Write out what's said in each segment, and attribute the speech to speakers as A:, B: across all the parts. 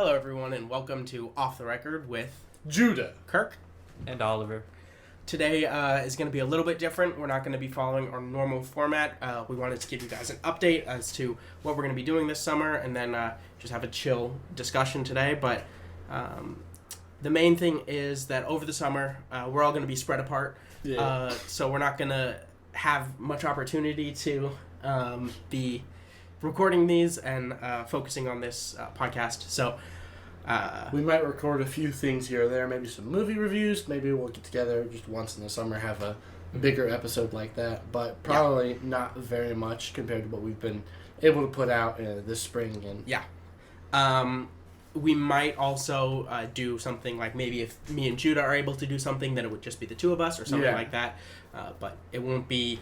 A: Hello, everyone, and welcome to Off the Record with
B: Judah,
A: Kirk,
C: and Oliver.
A: Today is going to be a little bit different. We're not going to be following our normal format. We wanted to give you guys an update as to what we're going to be doing this summer, and then just have a chill discussion today. But the main thing is that over the summer, we're all going to be spread apart.
B: Yeah.
A: So we're not going to have much opportunity to be recording these and focusing on this podcast. So
B: we might record a few things here or there, maybe some movie reviews. Maybe we'll get together just once in the summer, have a bigger episode like that. But probably not very much compared to what we've been able to put out this spring. And
A: we might also do something like maybe if me and Judah are able to do something, then it would just be the two of us or something like that. But it won't be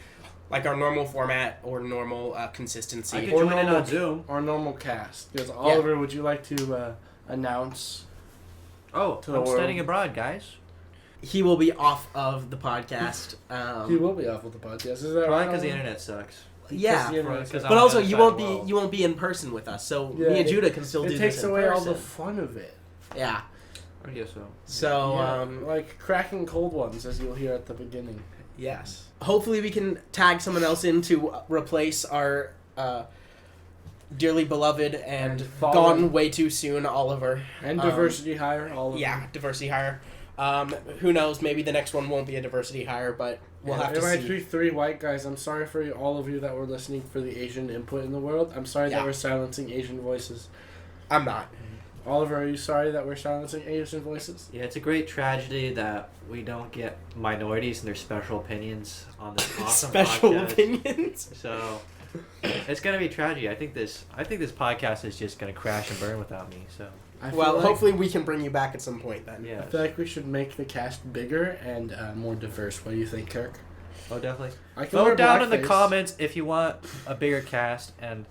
A: like our normal format or normal consistency.
B: Or normal Zoom. Our normal cast. Because Oliver, would you like to announce
C: I'm studying abroad, guys.
A: He will be off of the podcast.
B: He will be off of the podcast. Is that
C: Probably
B: right?
C: because the internet sucks.
A: But also you won't be in person with us, so me and Judah can still do this in person.
B: It takes away all the fun of it.
A: Yeah.
C: I guess so.
A: So
B: like cracking cold ones, as you'll hear at the beginning.
A: Yes. Hopefully we can tag someone else in to replace our dearly beloved and gone way too soon Oliver.
B: And diversity hire, Oliver.
A: Yeah, diversity hire. Who knows, maybe the next one won't be a diversity hire, but we'll have to see.
B: It might be three white guys. I'm sorry for all of you that were listening for the Asian input in the world. I'm sorry that we're silencing Asian voices.
A: I'm not.
B: Oliver, are you sorry that we're silencing Asian voices?
C: Yeah, it's a great tragedy that we don't get minorities and their special opinions on this awesome
A: special
C: podcast.
A: Opinions?
C: So it's gonna be a tragedy. I think this podcast is just gonna crash and burn without me. So
A: hopefully we can bring you back at some point then.
C: Yeah.
B: I feel like we should make the cast bigger and more diverse. What do you think, Kirk?
C: Oh, definitely.
B: Vote
C: down in the comments if you want a bigger cast, and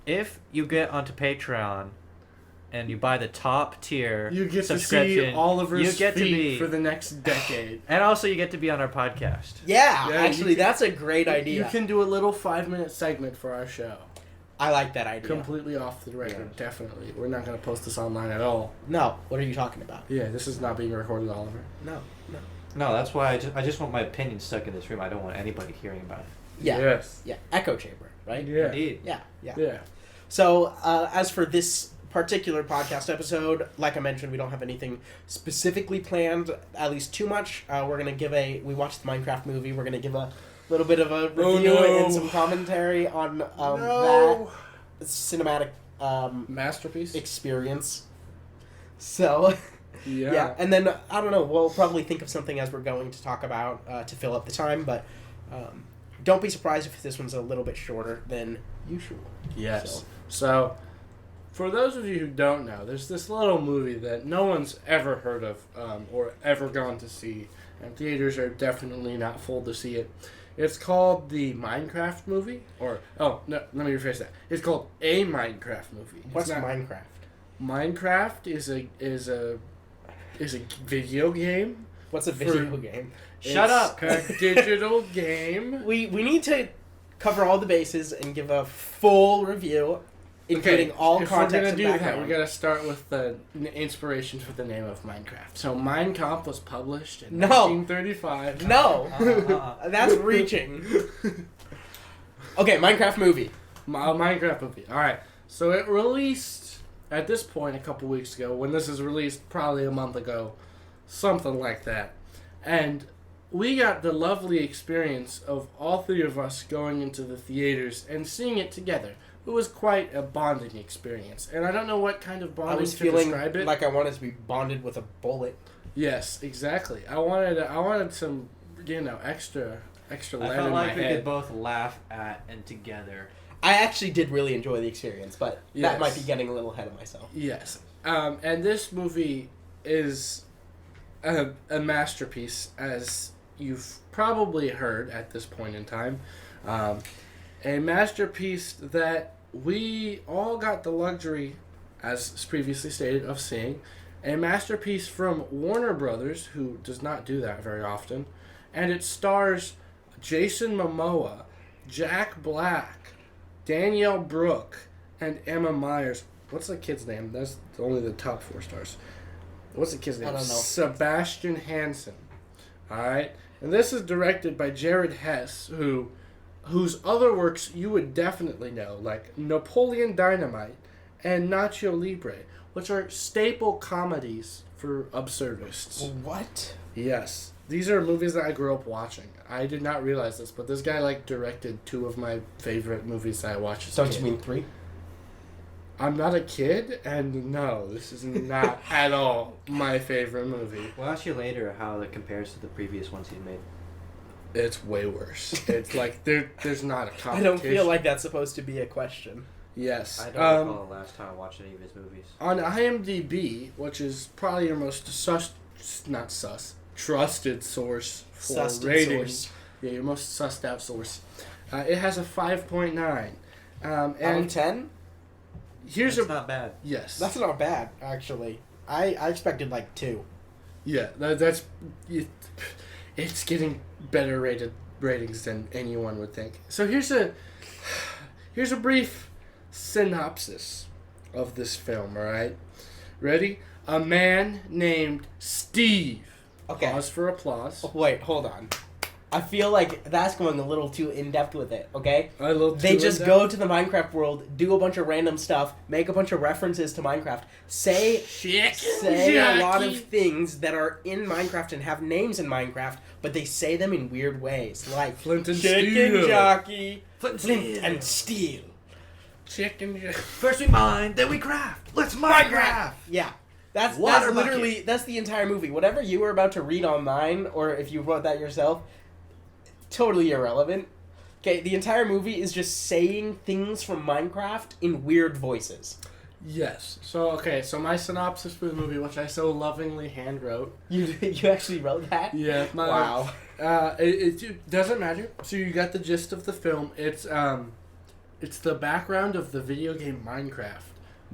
C: if you get onto Patreon and you buy the top tier
B: you get
C: subscription,
B: to see Oliver's
C: feet
B: feet for the next decade.
C: And also you get to be on our podcast.
A: Yeah, actually that's a great idea.
B: You can do a little 5-minute segment for our show.
A: I like that idea.
B: Completely off the record, definitely. We're not going to post this online at all.
A: No, what are you talking about?
B: Yeah, this is not being recorded, Oliver.
A: No.
C: No, that's why I just want my opinion stuck in this room. I don't want anybody hearing about it.
A: Yeah.
B: Yes.
A: Yeah, echo chamber, right?
B: Yeah.
C: Indeed.
A: Yeah. So, as for this particular podcast episode, like I mentioned, we don't have anything specifically planned, at least too much. We're going to we watched the Minecraft movie. We're going to give a little bit of a review and some commentary on that cinematic
B: masterpiece
A: experience. So, yeah. And then, I don't know, we'll probably think of something as we're going to talk about to fill up the time, but don't be surprised if this one's a little bit shorter than usual.
B: Yes. So for those of you who don't know, there's this little movie that no one's ever heard of or ever gone to see, and theaters are definitely not full to see it. It's called the Minecraft movie, let me rephrase that. It's called a Minecraft movie.
A: What's Minecraft?
B: Minecraft is a video game.
A: What's a video game?
C: Shut up, Kirk.
B: Digital game.
A: We need to cover all the bases and give a full review, including all context and background.
B: If we're going to do that, we got to start with the inspiration for the name of Minecraft. So Mein Kampf was published in 1935.
A: No. That's reaching. Okay, Minecraft movie.
B: Minecraft movie. All right. So it released at this point a couple weeks ago. When this is released, probably a month ago, something like that. And we got the lovely experience of all three of us going into the theaters and seeing it together. It was quite a bonding experience. And I don't know what kind of bonding to describe it.
A: Like I wanted to be bonded with a bullet.
B: Yes, exactly. I wanted some, extra lead in my head.
C: I felt like we could both laugh at and together.
A: I actually did really enjoy the experience, but that might be getting a little ahead of myself.
B: Yes. And this movie is a masterpiece, as you've probably heard at this point in time. A masterpiece that we all got the luxury, as previously stated, of seeing. A masterpiece from Warner Brothers, who does not do that very often. And it stars Jason Momoa, Jack Black, Danielle Brooke, and Emma Myers, What's the kid's name? That's only the top 4 stars. What's the kid's name?
A: I don't know.
B: Sebastian Hansen. All right, and this is directed by Jared Hess, whose other works you would definitely know, like Napoleon Dynamite and Nacho Libre, which are staple comedies for absurdists.
A: What?
B: Yes. These are movies that I grew up watching. I did not realize this, but this guy directed 2 of my favorite movies that I watched as a
A: Don't
B: kid.
A: you mean 3?
B: I'm not a kid, and no, this is not at all my favorite movie.
C: We'll ask you later how it compares to the previous ones he's made.
B: It's way worse. It's like there's not a competition.
A: I don't feel like that's supposed to be a question.
B: Yes.
C: I don't recall the last time I watched any of his movies.
B: On IMDb, which is probably your most trusted source for
A: Sussed
B: ratings.
A: source.
B: Yeah, your most sussed out source. It has a 5.9.
A: Out of 10?
B: Here's
C: That's not bad.
B: Yes.
A: That's not bad, actually. I expected like 2.
B: Yeah, it's getting better ratings than anyone would think. So here's a brief synopsis of this film, all right? Ready? A man named Steve.
A: Okay.
B: Pause for applause.
A: Oh, wait, hold on. I feel like that's going a little too in-depth with it, okay? They just go to the Minecraft world, do a bunch of random stuff, make a bunch of references to Minecraft, say a lot of things that are in Minecraft and have names in Minecraft, but they say them in weird ways, like
B: Flint and
A: Chicken
B: Steel.
A: Jockey,
C: Flint
A: and Steel.
B: Chicken.
C: First we mine, then we craft. Let's Minecraft.
A: Yeah. That's
C: Water
A: literally, that's the entire movie. Whatever you were about to read online, or if you wrote that yourself, totally irrelevant. Okay, the entire movie is just saying things from Minecraft in weird voices.
B: Yes. So my synopsis for the movie, which I so lovingly hand wrote.
A: You actually wrote that?
B: Yeah.
A: Wow.
B: It doesn't matter. So you got the gist of the film. It's the background of the video game Minecraft,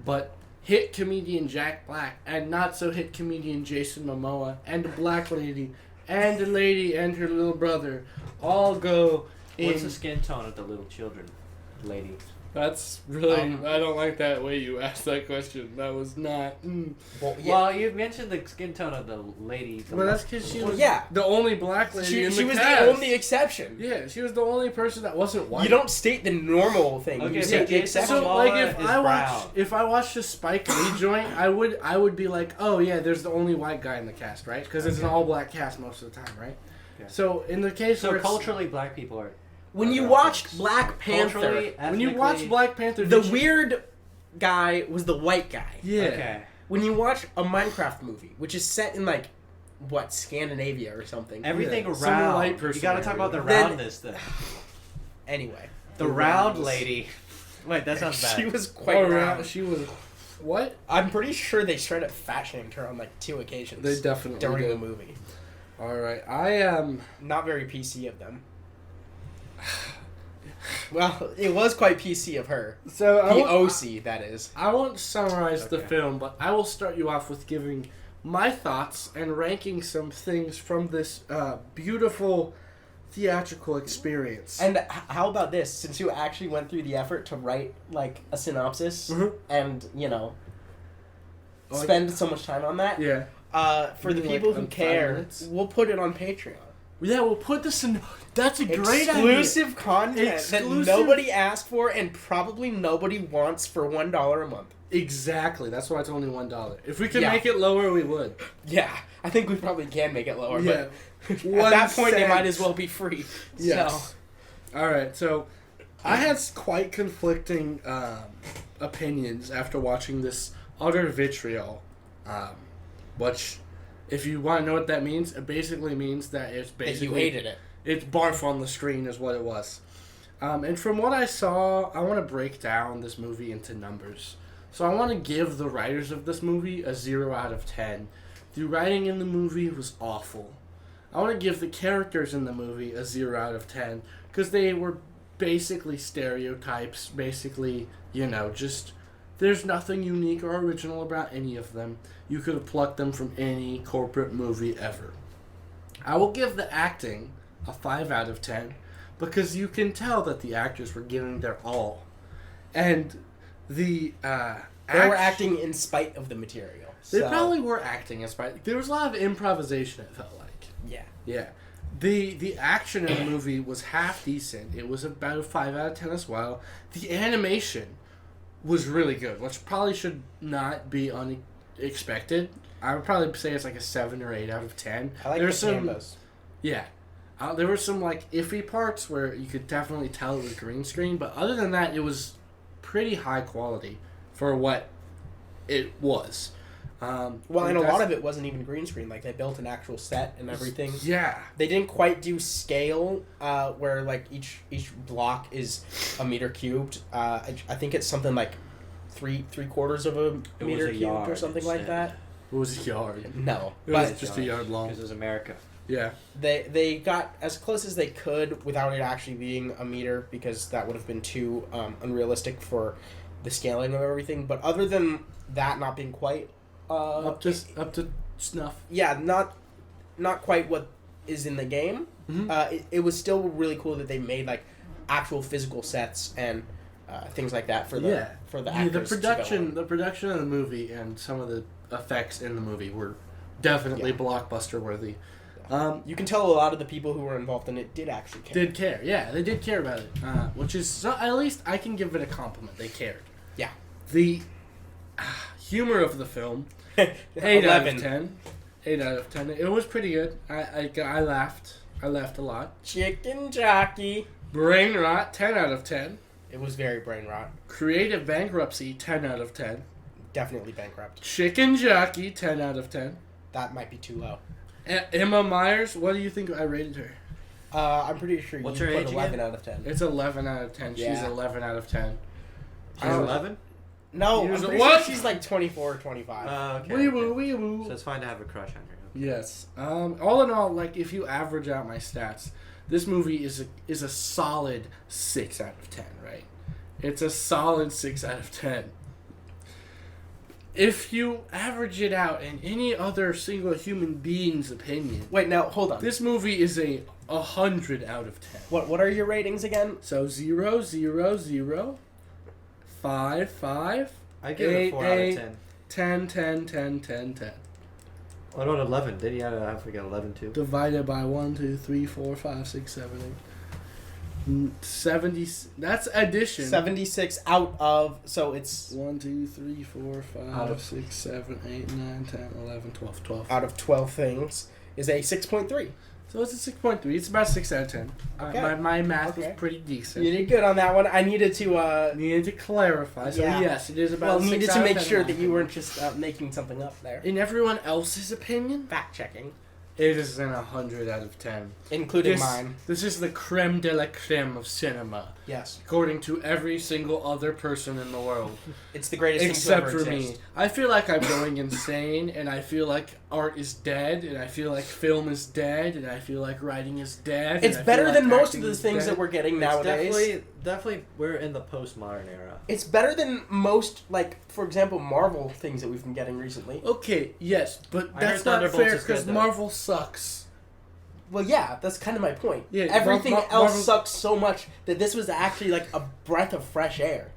B: but hit comedian Jack Black and not so hit comedian Jason Momoa and a black lady and a lady and her little brother all go in.
C: What's the skin tone of the little children, lady?
B: That's really... I don't like that way you asked that question. That was not...
C: Well, you mentioned the skin tone of the lady.
B: Well, that's because she was
A: yeah.
B: the only black lady in the
A: She was
B: cast.
A: the only exception.
B: Yeah, she was the only person that wasn't white.
A: You don't state the normal thing.
C: Okay,
A: You state
C: but
A: the
C: Jason
A: exception.
B: So,
C: Momoa
B: like,
C: is
B: if I watched a Spike Lee joint, I would be like, oh yeah, there's the only white guy in the cast, right? Because it's an all black cast most of the time, right?
C: Okay.
B: So in the case
C: So
B: where
C: culturally, black people are.
A: When you watched Black Panther,
C: Culturally,
B: when you watch Black Panther,
A: the weird guy was the white guy.
B: yeah,
C: Okay.
A: When you watch a Minecraft movie, which is set in like, what, Scandinavia or something.
C: Everything
B: Yeah, some
C: around.
B: white person
C: You gotta talk about the
A: Then-
C: roundness then.
A: Anyway.
C: The round lady. Wait, that sounds bad.
A: She was quite round.
B: she was what?
A: I'm pretty sure they straight up fat shamed her on like 2 occasions.
B: They definitely
A: during
B: did.
A: the movie.
B: All right, I am.
A: Not very PC of them. Well, it was quite PC of her.
B: So
A: The OC, that is.
B: I won't summarize the
C: Okay.
B: film, but I will start you off with giving my thoughts and ranking some things from this beautiful theatrical experience.
A: And how about this? Since you actually went through the effort to write like a synopsis
B: Mhm.
A: and, you know,
B: Oh,
A: spend so much time on that,
B: yeah.
A: for the
B: Like,
A: people who
B: on 5
A: care,
B: minutes?
A: we'll put it on Patreon.
B: Yeah, we'll put this in. That's a great
A: Exclusive content
B: Exclusive-
A: that nobody asked for and probably nobody wants for $1 a month.
B: idea. Exactly. That's why it's only $1. If we could
A: Yeah.
B: make it lower, we would.
A: Yeah, I think we probably can make it lower,
B: Yeah.
A: but at
B: 1
A: that point they
B: cent.
A: might as well be free.
B: Yes. All right. So, I had quite conflicting opinions after watching this utter vitriol, which, if you want to know what that means, it basically means that it's
A: So,
B: basically
A: that you hated it.
B: It's barf on the screen is what it was. And from what I saw, I want to break down this movie into numbers. So I want to give the writers of this movie a 0 out of 10. The writing in the movie was awful. I want to give the characters in the movie a 0 out of 10 because they were basically stereotypes, basically, you know, just there's nothing unique or original about any of them. You could have plucked them from any corporate movie ever. I will give the acting a 5 out of 10 because you can tell that the actors were giving their all. And the
A: They were acting in spite of the material.
B: They
A: So,
B: probably were acting in spite. There was a lot of improvisation, it felt like.
A: yeah.
B: Yeah. The action in the movie was half decent. It was about a 5 out of 10 as well. The animation was really good, which probably should not be unexpected. I would probably say it's like a 7 or 8 out of 10.
A: I like
B: There's
A: the
B: some,
A: canvas.
B: yeah. There were some like iffy parts where you could definitely tell it was green screen, but other than that, it was pretty high quality for what it was.
A: Well, and a lot of it wasn't even green screen. Like, they built an actual set and everything.
B: Yeah.
A: They didn't quite do scale, where, like, each block is a meter cubed. I think it's something like three quarters of a meter cubed
C: yard,
A: or something like that.
B: It was a yard.
A: No.
B: It was
A: But
B: just a yard long.
C: Because it was America.
B: Yeah.
A: they got as close as they could without it actually being a meter, because that would have been too unrealistic for the scaling of everything. But other than that not being quite...
B: up to snuff.
A: Yeah, not quite what is in the game.
B: Mm-hmm.
A: It was still really cool that they made like actual physical sets and things like that for the actors.
B: The production of the movie and some of the effects in the movie were definitely blockbuster worthy.
A: You can tell a lot of the people who were involved in it did actually care.
B: Did care, yeah, they did care about it, which is so, at least I can give it a compliment. They cared.
A: Yeah.
B: The humor of the film, 8 out of 10. 8 out of 10. It was pretty good. I laughed. I laughed a lot.
A: Chicken jockey.
B: Brain rot, 10 out of 10.
A: It was very brain rot.
B: Creative bankruptcy, 10 out of 10.
A: Definitely bankrupt.
B: Chicken jockey, 10 out of 10.
A: That might be too low.
B: Emma Myers, what do you think I rated her?
A: I'm pretty sure
C: What's
A: you
C: her
A: put
C: age
A: 11
C: again?
A: out of 10.
B: It's 11 out of 10.
A: Yeah.
B: She's 11 out of 10.
C: She's 11?
A: No, I'm
B: Years
A: pretty
B: what?
A: sure she's like 24 or 25.
C: Okay.
B: Wee woo,
C: okay.
B: wee woo.
C: So it's fine to have a crush on her.
B: Yes. All in all, like if you average out my stats, this movie is a solid 6 out of 10, right? It's a solid 6 out of 10. If you average it out in any other single human being's opinion,
A: Wait, now, hold on.
B: this movie is a 100 out of 10.
A: What are your ratings again?
B: So 0, 0, 0, 5, 5,
C: I give it a
B: 8,
C: 4 out of
B: 8,
C: 10.
B: 10, 10, 10, 10, 10.
C: What about 11? Did you have to get 11 too?
B: Divided by 1, 2, 3, 4, 5, 6, 7, 8. 70. That's addition.
A: 76 out of, so it's
B: 1, 2, 3, 4, 5, 6, 7, 8, 9, 10, 11, 12, 12.
A: out of 12 things is a 6.3.
B: So it's a 6.3. It's about 6 out of 10.
A: Okay.
B: My math
A: Okay.
B: was pretty decent.
A: You did good on that one. I needed to,
B: Needed to clarify. So
A: Yeah.
B: yes, it is about 6
A: needed
B: out
A: to
B: of
A: make
B: 10
A: sure
B: in my
A: that you
B: opinion.
A: weren't just making something up there.
B: In everyone else's opinion,
A: Fact checking,
B: it is an 100 out of 10.
A: including mine.
B: This is the creme de la creme of cinema,
A: Yes,
B: according to every single other person in the world.
A: it's the greatest
B: Except
A: thing to
B: for
A: ever
B: me.
A: exist.
B: I feel like I'm going insane, and I feel like art is dead, and I feel like film is dead, and I feel like writing is dead.
A: It's
B: and I
A: better
B: feel
A: than
B: like
A: most
B: acting
A: of the
B: is
A: things
B: dead.
A: that we're getting
C: It's
A: nowadays.
C: definitely, we're in the postmodern era.
A: It's better than most, like, for example, Marvel things that we've been getting recently.
B: Okay, yes, but
C: I
B: that's
C: heard
B: not
C: Thunderbolts
B: fair
C: is good,
B: because
C: though.
B: Marvel sucks.
A: Well, yeah, that's kind of my point.
B: Yeah,
A: Everything
B: Marvel-
A: else sucks so much that this was actually like a breath of fresh air.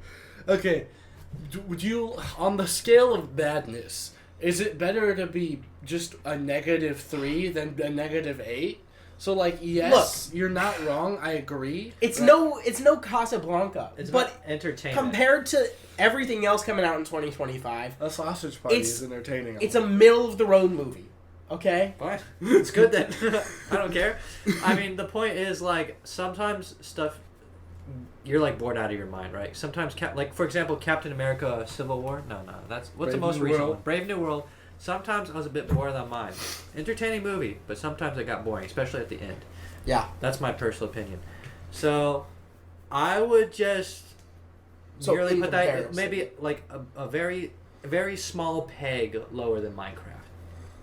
B: Okay, would you, on the scale of badness, is it better to be just a -3 than a -8? So like, yes, you're not wrong. I agree.
A: It's
B: but-
A: no Casablanca,
C: It's
A: but
C: not entertainment.
A: compared to everything else coming out in 2025,
B: A sausage party
A: It's-
B: is entertaining.
A: it's a middle of the road movie. Okay?
C: Fine. It's good then. I don't care. I mean, the point is, like, sometimes stuff, you're, like, bored out of your mind, right? Sometimes, like, for example, Captain America Civil War. No, that's... What's the
B: Brave
C: most
B: New
C: recent
B: World.
C: one? Brave New World. Sometimes I was a bit bored on mine. Entertaining movie, but sometimes it got boring, especially at the end.
A: Yeah.
C: That's my personal opinion. So, I would just merely
A: in
C: put that,
A: comparison.
C: maybe, like, a very, very small peg lower than Minecraft.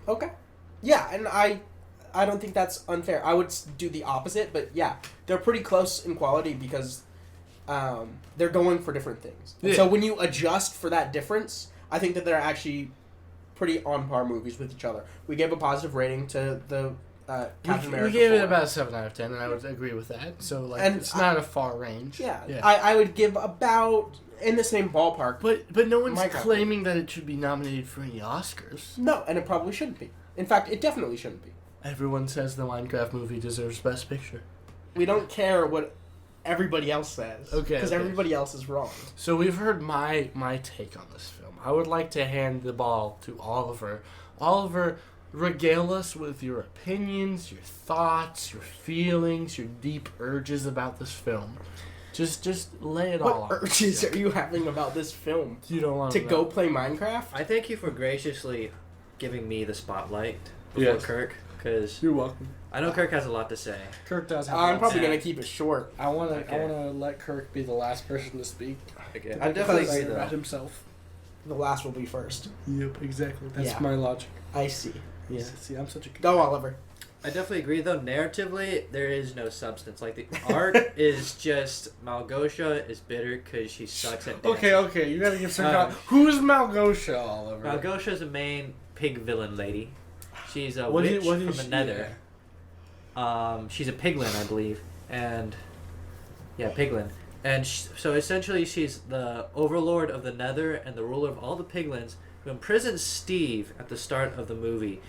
A: Okay. Yeah, and I don't think that's unfair. I would do the opposite, but yeah, they're pretty close in quality because they're going for different things. And
B: Yeah.
A: so when you adjust for that difference, I think that they're actually pretty on par movies with each other. We gave a positive rating to the Captain America.
B: We gave it
A: 4.
B: about a 7 out of 10, and I would agree with that. So like,
A: And
B: it's not a far range.
A: Yeah, I would give about in the same ballpark.
B: But no one's
A: Minecraft.
B: claiming that it should be nominated for any Oscars.
A: No, and it probably shouldn't be. In fact, it definitely shouldn't be.
B: Everyone says the Minecraft movie deserves Best Picture.
A: We don't care what everybody else says.
B: Okay.
A: Because everybody else is wrong.
B: So we've heard my take on this film. I would like to hand the ball to Oliver. Oliver, regale us with your opinions, your thoughts, your feelings, your deep urges about this film. Just lay it all
A: What
B: out.
A: urges are you having about this film?
B: You don't want
A: To go play Minecraft?
C: I thank you for graciously giving me the spotlight before
B: Yes.
C: Kirk, because
B: You're welcome.
C: I know Kirk has a lot to say.
B: Kirk does have.
A: I'm probably
C: Yeah.
A: going to keep it short.
B: I want
C: Okay.
B: to let Kirk be the last person to speak.
C: Okay. I definitely
A: Because-
C: agree,
B: about
C: though.
B: himself.
A: The last will be first.
B: Yep, exactly. That's
A: Yeah.
B: my logic.
A: I see.
B: Yeah. See, I'm such a good
A: Go,
B: guy.
A: Oliver.
C: I definitely agree, though. Narratively, there is no substance. Like, the art is just Malgosha is bitter because she sucks at dancing.
B: Okay, you gotta give some. Who's Malgosha, Oliver?
C: Malgosha is a main pig villain lady. She's a
B: What
C: witch
B: is
C: from the
B: she?
C: Nether. She's a piglin, I believe, and yeah, piglin. And so essentially, she's the overlord of the Nether and the ruler of all the piglins who imprisons Steve at the start of the movie.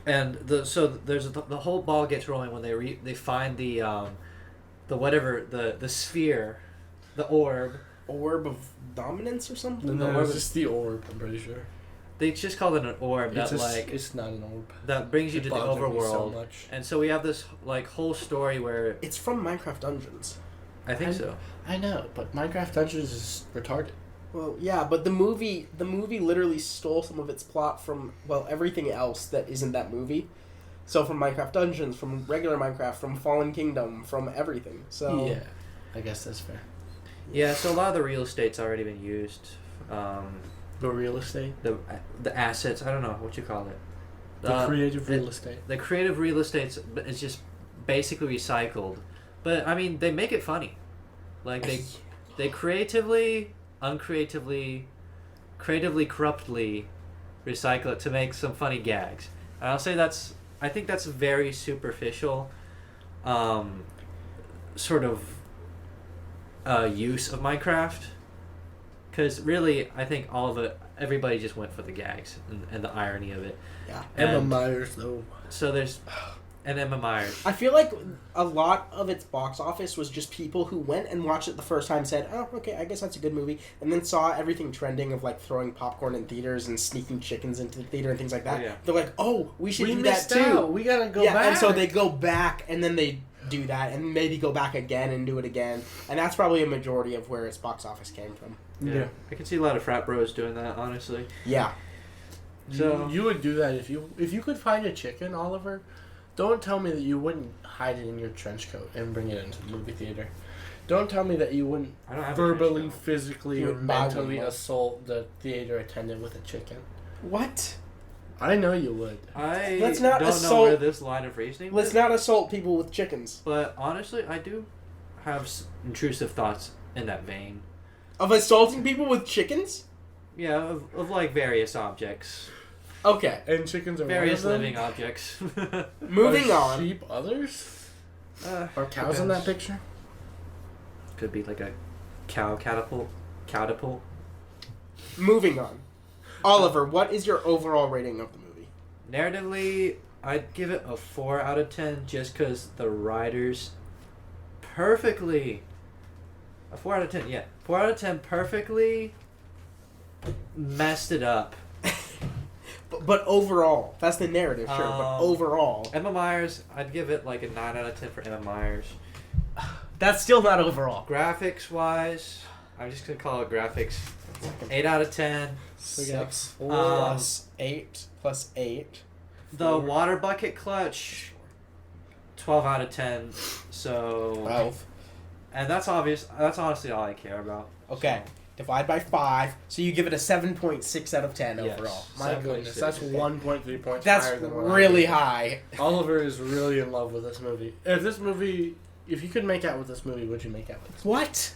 C: And there's the whole ball gets rolling when they find the whatever the sphere, the orb.
A: Orb of Dominance or something?
B: No,
C: orb
B: it's
C: is-
B: just the orb. I'm pretty sure.
C: They just call it an orb
B: It's
C: that
B: just,
C: like
B: it's not an orb.
C: that brings you
B: It
C: to the
B: bothered me so
C: overworld.
B: much.
C: And so we have this like whole story where
A: It's from Minecraft Dungeons.
C: I think so.
B: I know, but Minecraft Dungeons is retarded.
A: Well, yeah, but the movie literally stole some of its plot from, well, everything else that isn't that movie. So from Minecraft Dungeons, from regular Minecraft, from Fallen Kingdom, from everything. So
B: Yeah, I guess that's fair.
C: Yeah, so a lot of the real estate's already been used.
B: The real estate?
C: The assets, I don't know what you call it.
B: The creative real estate.
C: The creative real estate is just basically recycled. But I mean, they make it funny. Like they creatively, uncreatively, creatively corruptly recycle it to make some funny gags. And I'll say I think that's very superficial sort of use of Minecraft. Because really, I think all of it, everybody just went for the gags and the irony of it.
A: yeah.
B: Emma
C: And
B: Myers, though.
C: so there's, and Emma Myers.
A: I feel like a lot of its box office was just people who went and watched it the first time, said, "Oh, okay, I guess that's a good movie," and then saw everything trending of like throwing popcorn in theaters and sneaking chickens into the theater and things like that.
C: Oh, yeah.
A: They're like, "Oh, we should do that
B: missed
A: too."
B: out. We gotta go
A: yeah,
B: back.
A: and so they go back and then they do that and maybe go back again and do it again, and that's probably a majority of where its box office came from.
B: Yeah.
C: I can see a lot of frat bros doing that, honestly.
A: Yeah.
C: So
B: you would do that if you could find a chicken, Oliver. Don't tell me that you wouldn't hide it in your trench coat and bring it into the movie theater. Don't tell me that you wouldn't
C: I don't have
B: verbally,
C: a trench coat.
B: physically,
A: You
B: or
A: would buy one,
B: mentally
A: though.
B: assault the theater attendant with a chicken.
A: What?
B: I know you would.
C: I
A: Let's not
C: don't know
A: assault-
C: where this line of reasoning
A: Let's
C: is,
A: not assault people with chickens.
C: but honestly, I do have intrusive thoughts in that vein.
A: Of assaulting people with chickens?
C: Yeah, of like various objects.
A: Okay.
B: And chickens are
C: Various
B: one of them?
C: living objects.
A: Moving
B: Are
A: on.
B: sheep others?
C: Uh,
B: Are cows in that
C: depends.
B: picture?
C: Could be like a cow catapult.
A: Moving on. Oliver, what is your overall rating of the movie?
C: Narratively, I'd give it a 4 out of 10 just because the writers perfectly... A 4 out of 10, yeah. 4 out of 10 perfectly messed it up.
A: But overall, that's the narrative, sure. But overall,
C: Emma Myers, I'd give it like a 9 out of 10 for Emma Myers.
A: that's still not overall.
C: Graphics-wise, I'm just going to call it graphics. 8 out of 10.
B: We got
A: 6
B: 4
A: plus 8 plus 8.
C: The water bucket clutch, 12 out of 10. So...
A: 12.
C: And that's obvious. That's honestly all I care about.
A: Okay. Divide by 5. So you give it a 7.6 out of 10
C: Yes.
A: overall.
B: My goodness, that's 1.3 points
A: That's
B: higher than what I
A: really
B: did.
A: high.
B: Oliver is really in love with this movie. If you could make out with this movie, would you make out with this?
A: What?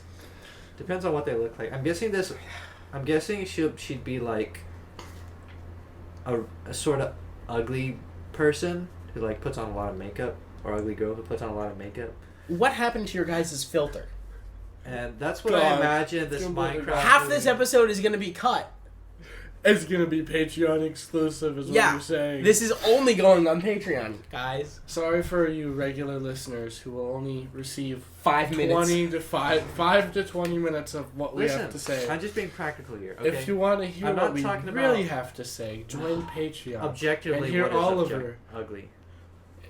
C: Depends on what they look like. I'm guessing she'd be like a sort of ugly person who like puts on a lot of makeup, or ugly girl who puts on a lot of makeup.
A: What happened to your guys' filter?
C: And that's what I imagine this Minecraft.
A: Half this episode is gonna be cut.
B: It's gonna be Patreon exclusive, is what you're saying.
A: This is only going on Patreon, guys.
B: Sorry for you regular listeners who will only receive
A: 5 minutes.
B: 5 to 20 minutes of what we have to say.
C: I'm just being practical here. Okay?
B: If you want to hear
C: I'm
B: what
C: not
B: we
C: talking
B: really
C: about-
B: have to say, join Patreon.
C: Objectively,
B: and hear
C: what is
B: Oliver.
C: ugly?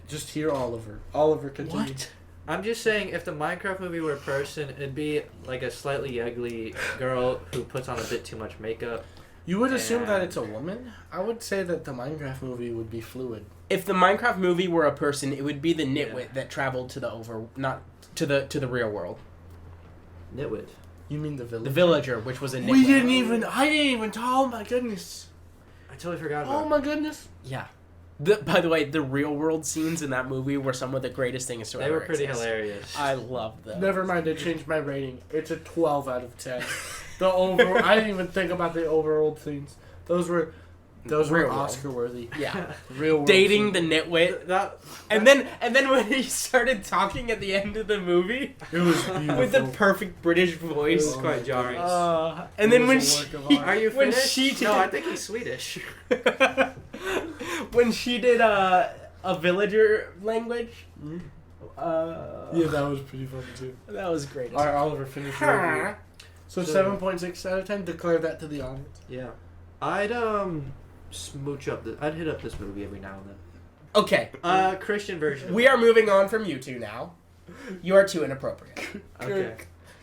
B: Just hear Oliver. Oliver, continue.
A: What?
C: I'm just saying, if the Minecraft movie were a person, it'd be like a slightly ugly girl who puts on a bit too much makeup.
B: You would assume that it's a woman? I would say that the Minecraft movie would be fluid.
A: If the Minecraft movie were a person, it would be the nitwit that traveled to the not to the real world.
C: Nitwit.
B: You mean the villager?
A: The villager, which was a nitwit.
B: I didn't even, oh my goodness.
C: I totally forgot about it.
B: Oh my goodness.
A: Yeah. By the way, the real world scenes in that movie were some of the greatest things to
C: They
A: ever
C: were pretty
A: exist.
C: hilarious.
A: I loved them.
B: Never mind, I changed my rating. It's a 12 out of 10. I didn't even think about the overall scenes. Those were
A: Real
B: Oscar worthy.
A: Yeah.
B: Real world
A: Dating
B: scenes.
A: the nitwit. And then when he started talking at the end of the movie
B: It was beautiful.
A: with the perfect British
C: It was
A: voice.
C: quite jarring.
A: And then
B: It
A: when
B: was a
A: she,
B: work of art.
C: Are you
A: when
C: finished?
A: she did,
C: No, I think he's Swedish.
A: when she did a villager language.
B: Yeah, that was pretty funny too.
A: That was great.
B: Alright, Oliver, finish your review. So 7.6 out of 10, declare that to the audience.
C: Yeah. I'd smooch up I'd hit up this movie every now and then.
A: Okay.
C: Christian version.
A: We are moving on from you two now. You are too inappropriate.
C: Okay.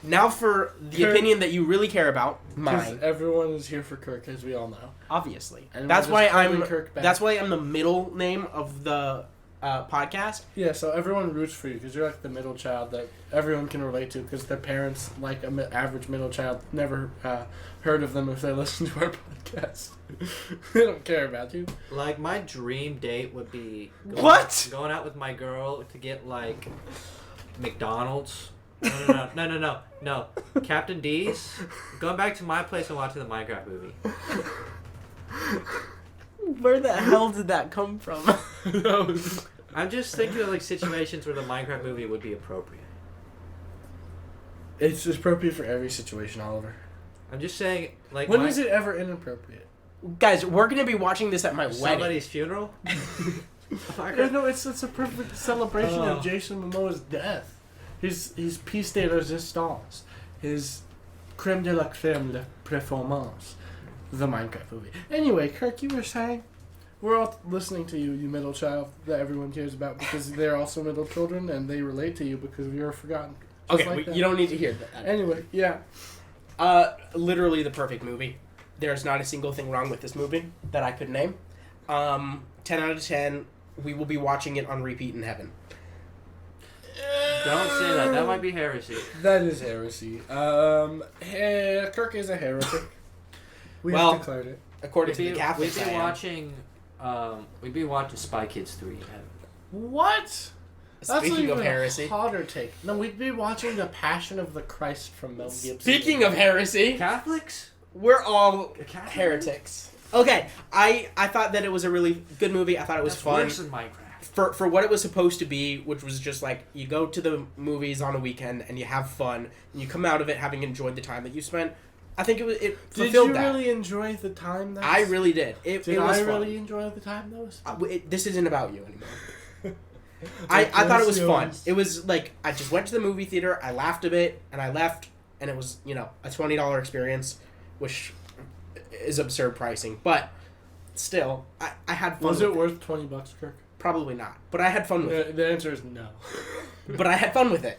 A: Now for the
B: Kirk.
A: opinion that you really care about,
B: Because
A: mine.
B: everyone is here for Kirk, as we all know.
A: Obviously.
B: And
A: That's
B: we're
A: why
B: just calling
A: I'm
B: Kirk back.
A: that's why I'm the middle name of the podcast.
B: Yeah, so everyone roots for you because you're like the middle child that everyone can relate to because their parents, like an average middle child, never heard of them if they listen to our podcast. They don't care about you.
C: Like, my dream date would be going out with my girl to get, like, McDonald's. No. Captain D's. Going back to my place and watching the Minecraft movie.
A: Where the hell did that come from?
C: I'm just thinking of, like, situations where the Minecraft movie would be appropriate.
B: It's appropriate for every situation, Oliver.
C: I'm just saying, like,
B: When is it ever inappropriate?
A: Guys, we're gonna be watching this at my wedding.
C: somebody's funeral?
B: No, it's a perfect celebration
C: Oh.
B: of Jason Momoa's death. His piece de resistance. His creme de la creme de performance. The Minecraft movie. Anyway, Kirk, you were saying? We're all listening to you, you middle child that everyone cares about because they're also middle children and they relate to you because you're forgotten. Just
A: Okay,
B: like that.
A: you don't need to hear that.
B: Anyway, yeah.
A: Literally the perfect movie. There's not a single thing wrong with this movie that I could name. 10 out of 10. We will be watching it on repeat in heaven.
C: Don't say that. That might be heresy.
B: That is heresy. Kirk is a heretic. We
A: Well,
B: have declared it.
A: According to the Catholics,
C: we'd be
A: I am.
C: watching Spy Kids 3.
B: What?
A: Speaking
B: even
A: of heresy.
B: a hotter take. No, we'd be watching The Passion of the Christ from Mel Gibson.
A: Speaking of heresy,
C: Catholics?
A: we're all
C: Catholic?
A: heretics. Okay, I thought that it was a really good movie. I thought it was
C: That's
A: fun.
C: worse than Minecraft.
A: For what it was supposed to be, which was just like you go to the movies on a weekend and you have fun and you come out of it having enjoyed the time that you spent. I think it
B: Did
A: fulfilled
B: you
A: that.
B: really enjoy the time? Though?
A: I really did. It
B: Did
A: was
B: I
A: fun.
B: really enjoy the time though?
A: This isn't about you anymore. I thought it was fun. It was like I just went to the movie theater, I laughed a bit, and I left, and it was, a $20 experience, which is absurd pricing, but still, I had fun.
B: Was
A: with
B: it worth $20, Kirk?
A: Probably not, but I had fun with it.
B: The answer is no.
A: But I had fun with it.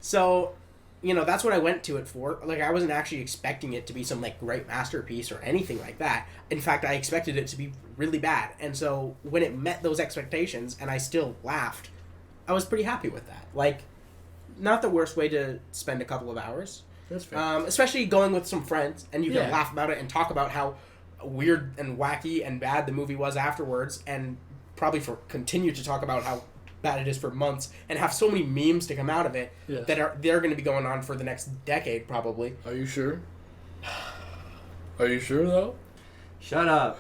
A: So, that's what I went to it for. Like, I wasn't actually expecting it to be some, like, great masterpiece or anything like that. In fact, I expected it to be really bad. And so, when it met those expectations, and I still laughed, I was pretty happy with that. Like, not the worst way to spend a couple of hours.
B: That's fair.
A: Especially going with some friends, and you can
B: Yeah.
A: laugh about it and talk about how weird and wacky and bad the movie was afterwards, and probably continue to talk about how bad it is for months, and have so many memes to come out of it
B: Yes.
A: that they're going to be going on for the next decade, probably.
B: Are you sure? Are you sure though?
C: Shut up.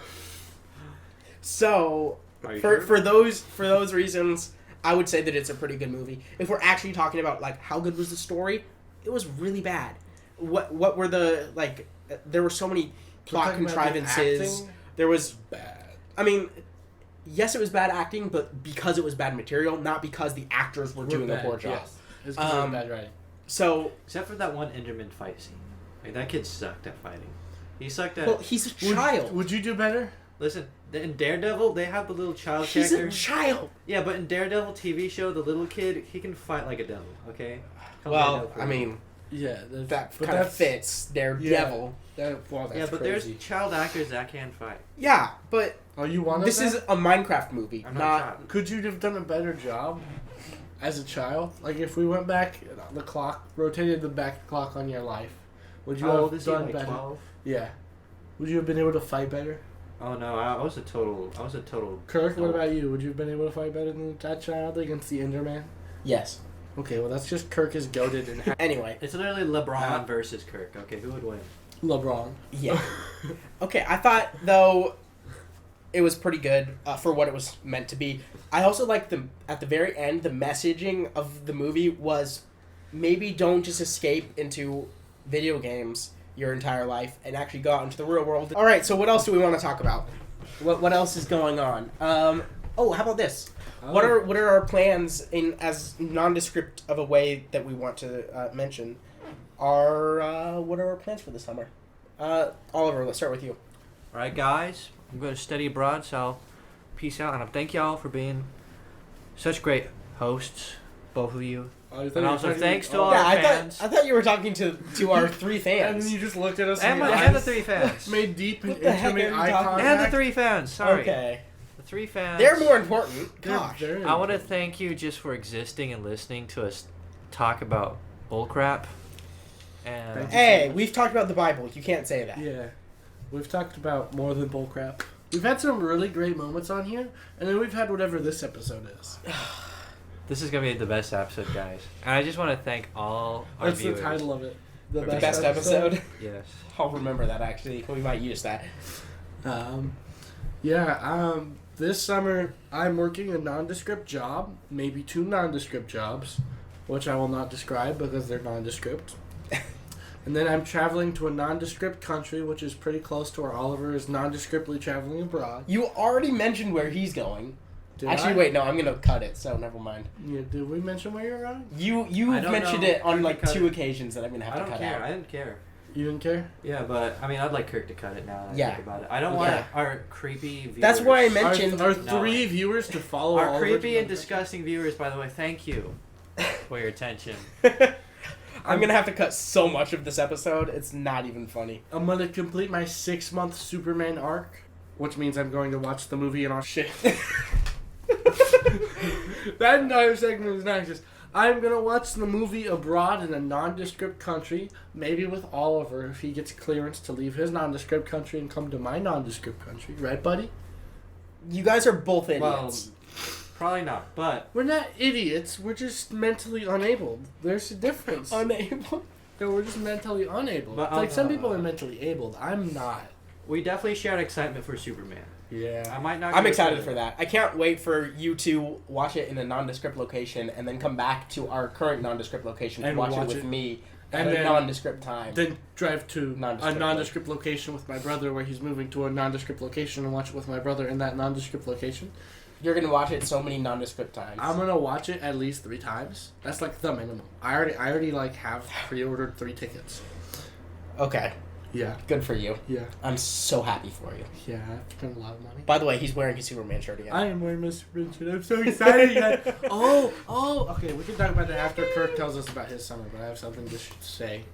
A: So,
C: Are you
A: for
C: sure?
A: for those reasons, I would say that it's a pretty good movie. If we're actually talking about, like, how good was the story, it was really bad. What were the like? There were so many plot contrivances. There was
B: bad.
A: I mean, yes, it was bad acting, but because it was bad material, not because the actors were doing a poor job.
B: Yes. It's because of bad writing.
A: So
C: except for that one Enderman fight scene, like that kid sucked at fighting. He sucked at.
A: Well, he's a child.
B: Would you do better?
C: Listen, in Daredevil, they have the little child
A: He's
C: character.
A: a child.
C: Yeah, but in Daredevil TV show, the little kid, he can fight like a devil. Okay.
A: Well, I mean,
B: yeah,
A: that kind of fits Daredevil.
B: That's
C: yeah, but
B: crazy.
C: there's child actors that can fight.
A: Yeah, but
B: you want
A: this is a Minecraft movie,
C: I'm
A: not.
B: Could you have done a better job as a child? Like if we went back, the clock rotated the back clock on your life. Would you have done better?
C: 12?
B: Yeah. Would you have been able to fight better?
C: Oh no, I was a total.
B: Kirk, what about you? Would you have been able to fight better than that child against the Enderman?
A: Yes.
B: Okay, well that's just Kirk is goated and
A: Anyway.
C: It's literally LeBron versus Kirk. Okay, who would win?
B: LeBron.
A: Yeah. Okay, I thought though it was pretty good for what it was meant to be. I also like at the very end, the messaging of the movie was maybe don't just escape into video games your entire life and actually go out into the real world. All right, so what else do we want to talk about? What else is going on? How about this?
B: Oh.
A: What are our plans in as nondescript of a way that we want to mention? What are our plans for the summer? Oliver, let's start with you.
C: All right, guys, I'm going to study abroad, so peace out, and I thank y'all for being such great hosts, both of you. And also thanks to all our fans.
A: I thought you were talking to our 3 fans.
B: And then you just looked at us
C: and the 3 fans.
B: Made deep and
A: What the heck
B: intimate
A: are you
B: eye
A: talking
B: contact.
C: And the 3 fans, sorry.
A: Okay.
C: The 3 fans.
A: They're more important. Gosh.
C: I want to thank you just for existing and listening to us talk about bullcrap. And
A: Hey, we've talked about the Bible. You can't say that.
B: Yeah. We've talked about more than bullcrap. We've had some really great moments on here, and then we've had whatever this episode is.
C: this is going to be the best episode, guys. And I just want to thank all our
B: That's
C: viewers.
B: the title of it. The
A: Best episode?
C: Yes.
A: I'll remember that, actually. We might use that.
B: This summer, I'm working a nondescript job, maybe 2 nondescript jobs, which I will not describe because they're nondescript. And then I'm traveling to a nondescript country, which is pretty close to where Oliver is nondescriptly traveling abroad.
A: You already mentioned where he's going.
B: Did
A: Actually,
B: I?
A: wait, no, I'm going to cut it, so never mind.
B: Yeah, did we mention where you're going?
A: You've
C: I don't
A: mentioned
C: know.
A: it on,
C: Kirk cut
A: 2
C: it.
A: occasions that I'm going to have
C: I
A: to
C: don't
A: cut
C: care.
A: out.
C: I didn't care.
B: You didn't care?
C: Yeah, but I mean, I'd like Kirk to cut it now that I
A: Yeah.
C: think about it. I don't want
A: Yeah.
C: our creepy viewers.
A: That's why I mentioned...
B: Our
C: No.
B: 3 viewers to follow
C: Our
B: Oliver
C: creepy
B: to
C: and disgusting viewers, by the way, thank you for your attention.
A: I'm going to have to cut so much of this episode, it's not even funny.
B: I'm going to complete my 6-month Superman arc, which means I'm going to watch the movie and all shit. That entire segment is not just... I'm going to watch the movie abroad in a nondescript country, maybe with Oliver if he gets clearance to leave his nondescript country and come to my nondescript country. Right, buddy?
A: You guys are both idiots.
C: Well, probably not, but
B: We're not idiots. We're just mentally unable. There's a difference.
A: Unable?
B: No, we're just mentally unable.
C: But,
B: Like, some people are mentally abled. I'm not.
C: we definitely shared excitement for Superman.
B: Yeah.
C: I might not.
A: I'm
C: go
A: excited
C: to-
A: for that. I can't wait for you to watch it in a nondescript location and then come back to our current nondescript location to
B: And
A: watch it
B: watch
A: with
B: it.
A: me
B: And
A: at a
B: then-
A: nondescript time.
B: Then drive to
A: Nondescript
B: a nondescript location with my brother where he's moving to a nondescript location and watch it with my brother in that nondescript location.
A: You're going to watch it so many nondescript times.
B: I'm gonna watch it at least 3 times. That's like the minimum. I already like have pre-ordered 3 tickets.
A: Okay.
B: Yeah.
A: Good for you.
B: Yeah.
A: I'm so happy for you.
B: Yeah. I've spent a lot of money.
A: By the way, he's wearing his Superman shirt again.
B: I am wearing my Superman shirt. I'm so excited. Guys. Oh. Okay, we can talk about it after Kirk tells us about his summer, but I have something to say.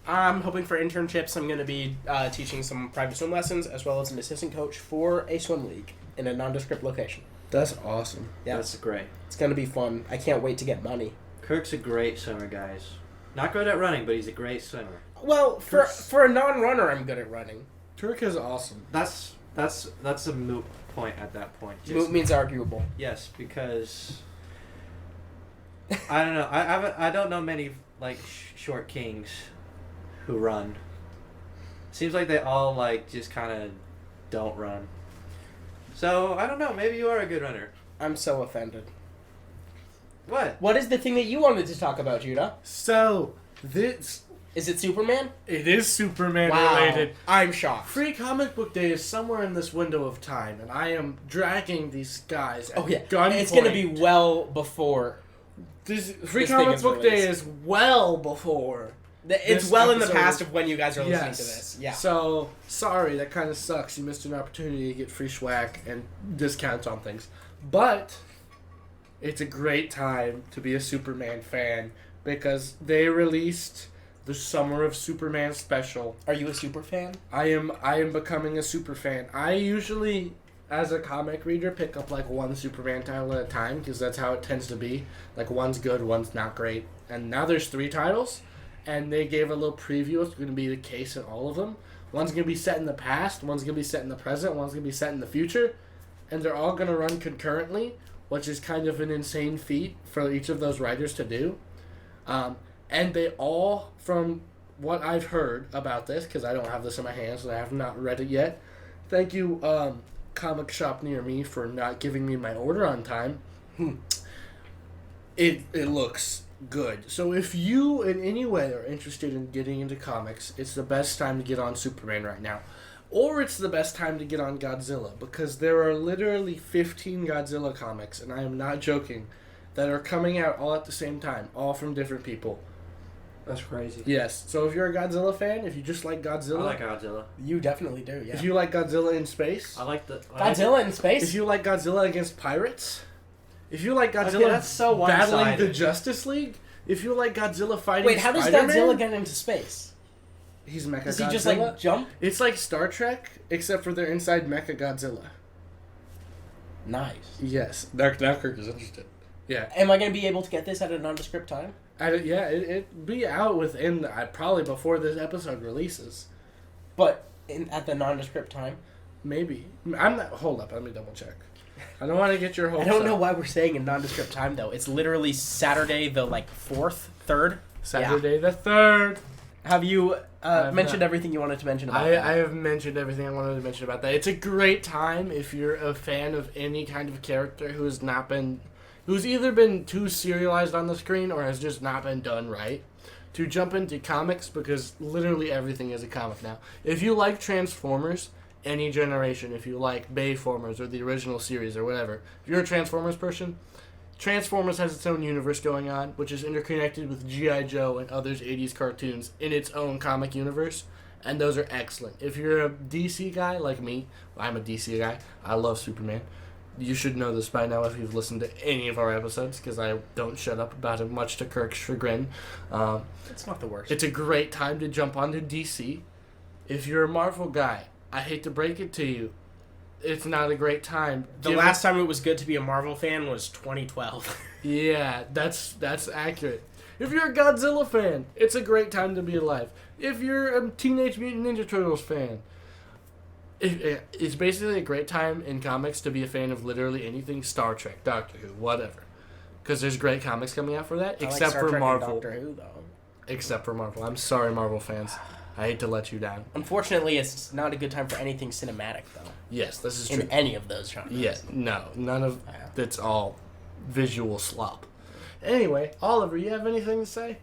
A: I'm hoping for internships. I'm going to be teaching some private swim lessons as well as an assistant coach for a swim league in a nondescript location.
B: That's awesome.
A: Yeah.
C: That's great.
A: It's going to be fun. I can't wait to get money.
C: A great swimmer, guys. Not good at running, but he's a great swimmer.
A: Well, for a non-runner, I'm good at running.
B: Turk is awesome.
C: That's a moot point at that point.
A: Moot means arguable.
C: Yes, because I don't know. I don't know many like short kings who run. Seems like they all like just kind of don't run. So I don't know. Maybe you are a good runner.
A: I'm so offended.
C: What?
A: What is the thing that you wanted to talk about, Judah?
B: So, This
A: Is it Superman?
B: it is Superman
A: Wow.
B: related.
A: I'm shocked.
B: Free Comic Book Day is somewhere in this window of time, and I am dragging these guys at
A: Oh yeah,
B: gunpoint.
A: it's gonna be well before.
B: This Free
A: this thing
B: Comic
A: is
B: Book Day
A: released.
B: is well before.
A: It's
B: This
A: well in the
B: episode
A: past
B: is-
A: of when you guys are listening
B: Yes.
A: to this. Yeah.
B: So, sorry, that kind of sucks. You missed an opportunity to get free swag and discounts on things. But, it's a great time to be a Superman fan because they released the Summer of Superman special.
A: Are you a super fan?
B: I am becoming a super fan. I usually, as a comic reader, pick up like one Superman title at a time because that's how it tends to be. Like one's good, one's not great. And now there's 3 titles, and they gave a little preview. It's going to be the case in all of them. One's going to be set in the past, one's going to be set in the present, one's going to be set in the future, and they're all going to run concurrently, which is kind of an insane feat for each of those writers to do. And they all, from what I've heard about this, because I don't have this in my hands and I have not read it yet. Thank you, comic shop near me, for not giving me my order on time. It looks good. So if you in any way are interested in getting into comics, it's the best time to get on Superman right now. Or it's the best time to get on Godzilla, because there are literally 15 Godzilla comics, and I am not joking, that are coming out all at the same time, all from different people.
C: That's crazy.
B: Yes. So if you're a Godzilla fan, if you just like
C: I
B: Godzilla,
C: like Godzilla.
A: You definitely do. Yeah.
B: if you like Godzilla in space,
C: I like the
A: Godzilla in space.
B: if you like Godzilla against pirates, if you like Godzilla
C: Okay, that's so
B: battling the
C: one-sided.
B: Justice League, if you like Godzilla fighting
A: Wait, how does
B: Spider-Man,
A: Godzilla get into space?
B: he's Mecha
A: Does
B: Godzilla.
A: he just like jump?
B: It's like Star Trek, except for they're inside Mecha Godzilla.
A: Nice.
B: Yes, Dunkirk is interested. Yeah,
A: Am I gonna be able to get this at a nondescript time?
B: it'd be out within probably before this episode releases.
A: But at the nondescript time.
B: Maybe. I'm not. Hold up, let me double check. I don't want to get your hopes
A: I don't know
B: up.
A: why we're saying in nondescript time though. It's literally Saturday the 4th, 3rd.
B: Saturday the 3rd.
A: Have you
B: I've
A: mentioned
B: not.
A: everything you wanted to mention about
B: I
A: that?
B: have mentioned everything I wanted to mention about that. It's a great time if you're a fan of any kind of character who's either been too serialized on the screen or has just not been done right, to jump into comics, because literally everything is a comic now. If you like Transformers, any generation, if you like Bayformers or the original series or whatever, if you're a Transformers person, Transformers has its own universe going on, which is interconnected with G.I. Joe and others 80s cartoons in its own comic universe, and those are excellent. If you're a DC guy like me, I'm a DC guy, I love Superman. You should know this by now if you've listened to any of our episodes, because I don't shut up about it, much to Kirk's chagrin.
A: It's not the worst.
B: It's a great time to jump onto DC. If you're a Marvel guy, I hate to break it to you, it's not a great time.
A: The last time it was good to be a Marvel fan was 2012.
B: Yeah, that's accurate. If you're a Godzilla fan, it's a great time to be alive. If you're a Teenage Mutant Ninja Turtles fan, it's basically a great time in comics to be a fan of literally anything Star Trek, Doctor Who, whatever. Because there's great comics coming out for that,
A: I like
B: except
A: Star
B: for
A: Trek and
B: Marvel.
A: Doctor Who, though.
B: Except for Marvel. I'm sorry, Marvel fans. I hate to let you down.
A: Unfortunately, it's not a good time for anything cinematic, though.
B: Yes, this is true.
A: In any of those genres.
B: Yeah, no, none of
A: Yeah.
B: that's all visual slop. Anyway, Oliver, you have anything to say?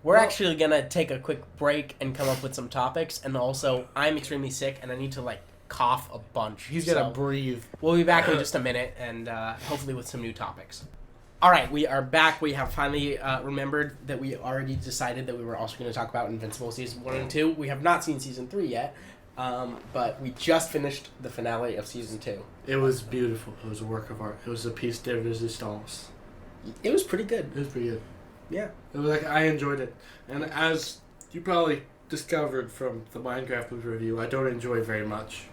A: We're
B: Well-
A: actually going to take a quick break and come up with some topics. And also, I'm extremely sick, and I need to, cough a bunch.
B: He's got to
A: So
B: breathe.
A: we'll be back in just a minute, and hopefully with some new topics. All right, we are back. We have finally remembered that we already decided that we were also going to talk about Invincible Season 1 and 2. We have not seen Season 3 yet, but we just finished the finale of Season 2.
B: It was beautiful. It was a work of art. It was a piece de resistance.
A: It was pretty good.
B: It was pretty good.
A: Yeah.
B: It was I enjoyed it. And as you probably discovered from the Minecraft movie review, I don't enjoy very much.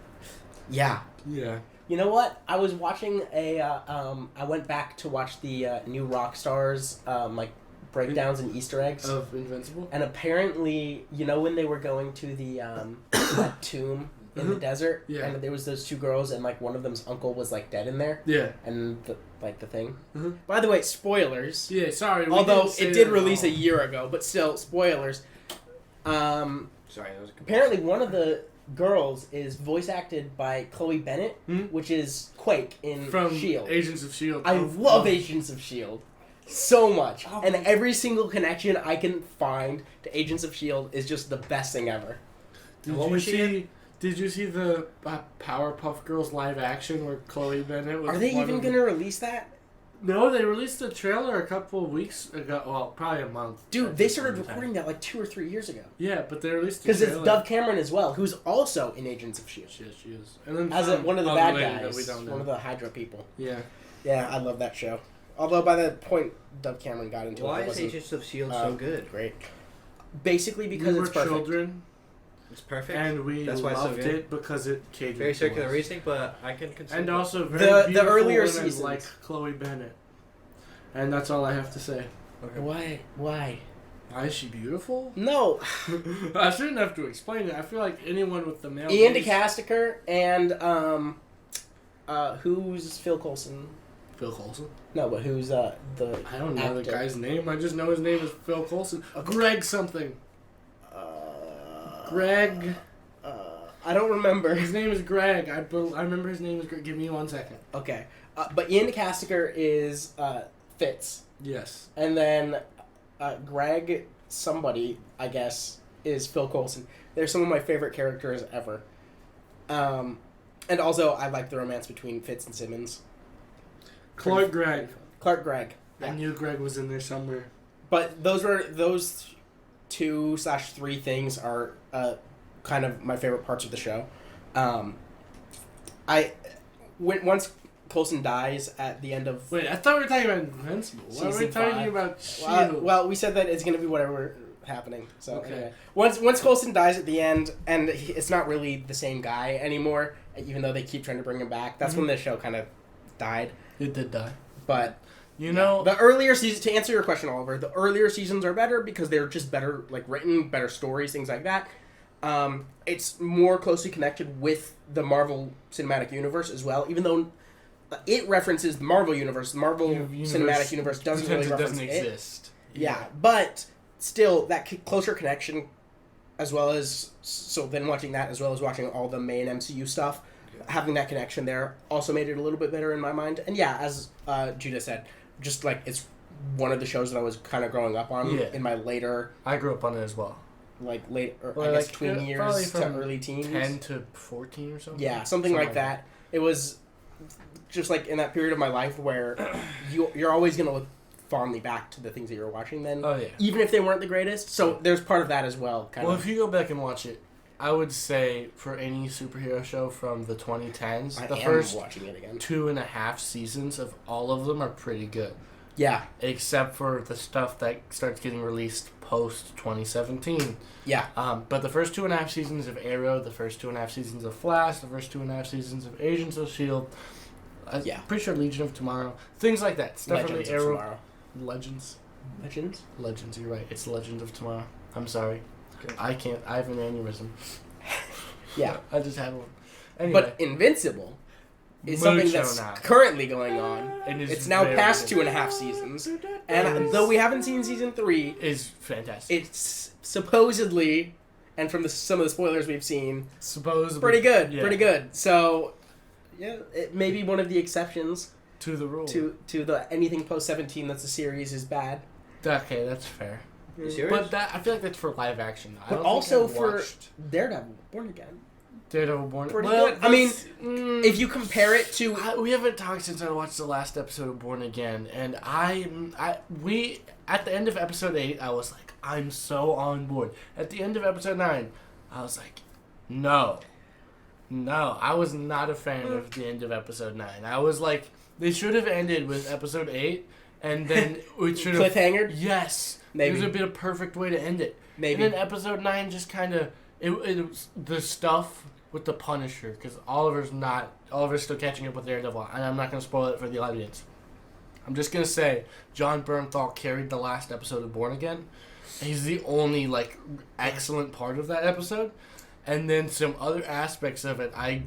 A: Yeah.
B: Yeah.
A: You know what? I was watching I went back to watch the new Rockstars, breakdowns and Easter eggs.
B: Of Invincible?
A: And apparently, when they were going to the that tomb in the desert,
B: Yeah.
A: and there was those two girls, and one of them's uncle was dead in there,
B: Yeah.
A: and the thing.
B: Mhm.
A: By the way, spoilers.
B: Yeah, sorry. we
A: Although
B: didn't say
A: it did
B: that
A: release
B: at
A: a
B: all.
A: year ago, but still spoilers.
C: Sorry, that was
A: Apparently, one of the girls is voice acted by Chloe Bennett,
B: Hmm?
A: which is Quake in
B: From
A: Shield.
B: Agents of S.H.I.E.L.D.
A: I love Agents of Shield. So much.
B: Oh.
A: And every single connection I can find to Agents of S.H.I.E.L.D. is just the best thing ever.
B: Did you see the Powerpuff Girls live action where Chloe Bennett was
A: Are they even going to release that?
B: No, they released the trailer a couple of weeks ago. Well, probably a month.
A: Dude, they started recording that like 2 or 3 years ago.
B: Yeah, but they released the
A: because
B: trailer.
A: it's Dove Cameron as well, who's also in Agents of S.H.I.E.L.D.
B: She is. And then
A: As one of the bad guys.
B: That we don't know.
A: One of the Hydra people.
B: Yeah.
A: Yeah, I love that show. Although by the point Dove Cameron got into
C: Why
A: it,
C: is Agents of S.H.I.E.L.D. so good?
A: Great. Basically because
B: we were
A: it's perfect.
B: children,
C: It's perfect.
B: and we
C: That's why it's so
B: loved
C: good.
B: it because it catered
C: Very
B: to
C: circular
B: us.
C: reasoning, but I can consider.
B: And also
A: The
B: very beautiful
A: earlier
B: women
A: seasons.
B: like Chloe Bennett. And that's all I have to say.
A: Why?
B: Why is she beautiful?
A: No.
B: I shouldn't have to explain it. I feel like anyone with the male
A: Ian
B: gaze-
A: DeCasticker and who's Phil Coulson?
B: Phil Coulson?
A: No, but who's the
B: I don't know the
A: actor?
B: guy's name. I just know his name is Phil Coulson.
A: Okay.
B: Greg something. Greg.
A: I don't remember.
B: His name is Greg. I remember his name is Greg. Give me 1 second.
A: Okay, but Ian DeCasticker is Fitz,
B: Yes.
A: and then Greg somebody I guess is Phil Coulson. They're some of my favorite characters ever. And also I like the romance between Fitz and Simmons.
B: Clark Gregg.
A: Clark Gregg.
B: I
A: Yeah.
B: knew Greg was in there somewhere.
A: But those 2/3 things are kind of my favorite parts of the show. Once Coulson dies at the end of...
B: Wait, I thought we were talking about Invincible. Why are we
A: Season
B: talking
A: 5.
B: about S.H.I.E.L.D.?
A: Well, we said that it's going to be whatever happening. So
B: Okay.
A: anyway. Once Coulson dies at the end, and it's not really the same guy anymore, even though they keep trying to bring him back, that's when the show kind of died.
B: It did die.
A: But...
B: You know...
A: The earlier seasons, to answer your question, Oliver, the earlier seasons are better because they're just better, like, written, better stories, things like that. It's more closely connected with the Marvel Cinematic Universe as well, even though it references the Marvel Universe. The Marvel Cinematic Universe doesn't really reference
B: doesn't
A: it.
B: exist.
A: Yeah, but still, that closer connection, as well as... So then watching that, as well as watching all the main MCU stuff, having that connection there also made it a little bit better in my mind. And yeah, as Judah said... Just like it's one of the shows that I was kind of growing up on in my later.
B: I grew up on it as well.
A: Like late, or
B: Well,
A: I guess
B: like,
A: tween
B: probably
A: years to
B: from
A: early teens.
B: 10 to 14 or something.
A: Yeah, something like that. It was just like in that period of my life where you're always gonna look fondly back to the things that you were watching then.
B: Oh yeah.
A: Even if they weren't the greatest. So there's part of that as well.
B: Well, if you go back and watch it, I would say for any superhero show from the 2010s, the first
A: watching it again.
B: 2.5 seasons of all of them are pretty good.
A: Yeah.
B: Except for the stuff that starts getting released post 2017.
A: Yeah.
B: But the first 2.5 seasons of Arrow, the first 2.5 seasons of Flash, the first 2.5 seasons of Agents of S.H.I.E.L.D., pretty sure Legion of Tomorrow, things like that. Stuff from the Arrow.
A: Tomorrow.
B: Legends.
A: Legends,
B: You're right. It's Legend of Tomorrow. I'm sorry.
C: Okay.
B: I have an aneurysm.
A: Yeah.
B: I just had one. Anyway.
A: But Invincible is something that's
B: now.
A: currently going on.
B: And
A: It's now past 2.5 seasons. And though we haven't seen season 3,
B: is fantastic.
A: it's supposedly, and from some of the spoilers we've seen,
B: supposedly
A: pretty good.
B: yeah,
A: Pretty good. So, yeah, it may be one of the exceptions
B: to the rule.
A: to the anything post 17 that's a series is bad.
B: Okay, that's fair.
C: You serious?
B: But that I feel like that's for live action. I
A: But
B: don't
A: also
B: think I've
A: for
B: watched
A: Daredevil, Born Again.
B: Daredevil Born.
A: Pretty
B: well,
A: good. I mean,
B: that's-
A: if you compare it to...
B: we haven't talked since I watched the last episode of Born Again, and we at the end of episode 8, I was like, I'm so on board. At the end of episode 9, I was like, no, I was not a fan of the end of episode 9. I was like, they should have ended with episode 8, and then it should have
A: Cliffhanger?
B: Yes,
A: Maybe.
B: it would have been a perfect way to end it.
A: Maybe.
B: And then episode 9 just kind of it was the stuff with the Punisher, because Oliver's still catching up with Daredevil, and I'm not going to spoil it for the audience. I'm just going to say John Bernthal carried the last episode of Born Again. He's the only excellent part of that episode, and then some other aspects of it I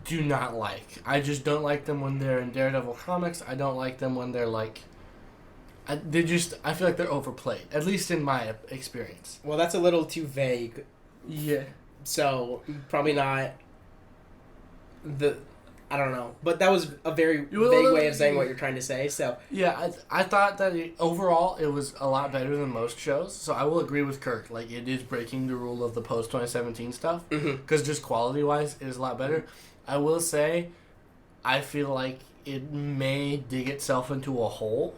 B: do not like. I just don't like them when they're in Daredevil comics. I don't like them when they're I feel like they're overplayed, at least in my experience.
A: Well, that's a little too vague.
B: Yeah.
A: So, probably not I don't know, but that was a very vague way of saying what you're trying to say. So
B: yeah, I thought that overall it was a lot better than most shows. So I will agree with Kirk. Like, it is breaking the rule of the post 2017 stuff because just quality wise, it is a lot better. I will say, I feel like it may dig itself into a hole.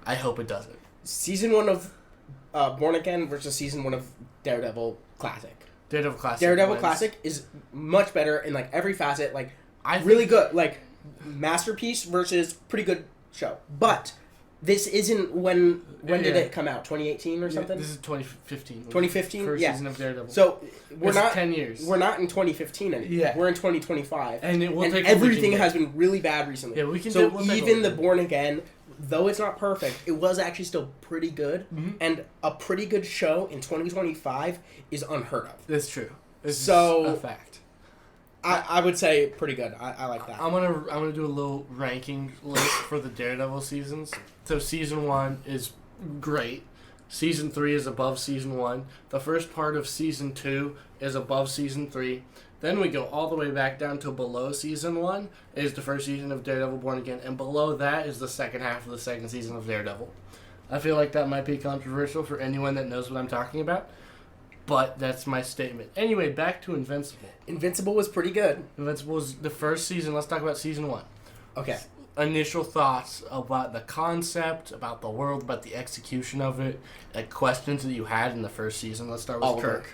B: I hope it doesn't.
A: Season 1 of Born Again versus Season 1 of Daredevil Classic.
B: Daredevil
A: Classic is much better in like every facet. Like,
B: I
A: really good. Like, masterpiece versus pretty good show. But this isn't when did it come out? 2018 or something?
B: This is 2015.
A: 2015?
B: First
A: Yeah.
B: season of Daredevil.
A: So we're not
B: 10 years.
A: We're not in 2015 anymore.
B: Yeah.
A: We're in 2025.
B: And it will take
A: everything has been really bad recently.
B: Yeah,
A: we'll even the Born Again, though it's not perfect, it was actually still pretty good.
B: Mm-hmm.
A: And a pretty good show in 2025 is unheard of.
B: That's true. This
A: So-
B: is a fact.
A: I would say pretty good. I like that.
B: I'm gonna do a little ranking list for the Daredevil seasons. So season 1 is great. Season 3 is above season 1. The first part of season 2 is above season 3. Then we go all the way back down to below season 1 is the first season of Daredevil Born Again, and below that is the second half of the second season of Daredevil. I feel like that might be controversial for anyone that knows what I'm talking about, but that's my statement. Anyway, back to Invincible.
A: Invincible was pretty good.
B: Invincible was the first season. Let's talk about season 1.
A: Okay.
B: Initial thoughts about the concept, about the world, about the execution of it, like questions that you had in the first season. Let's start with
A: Oliver.
B: Kirk.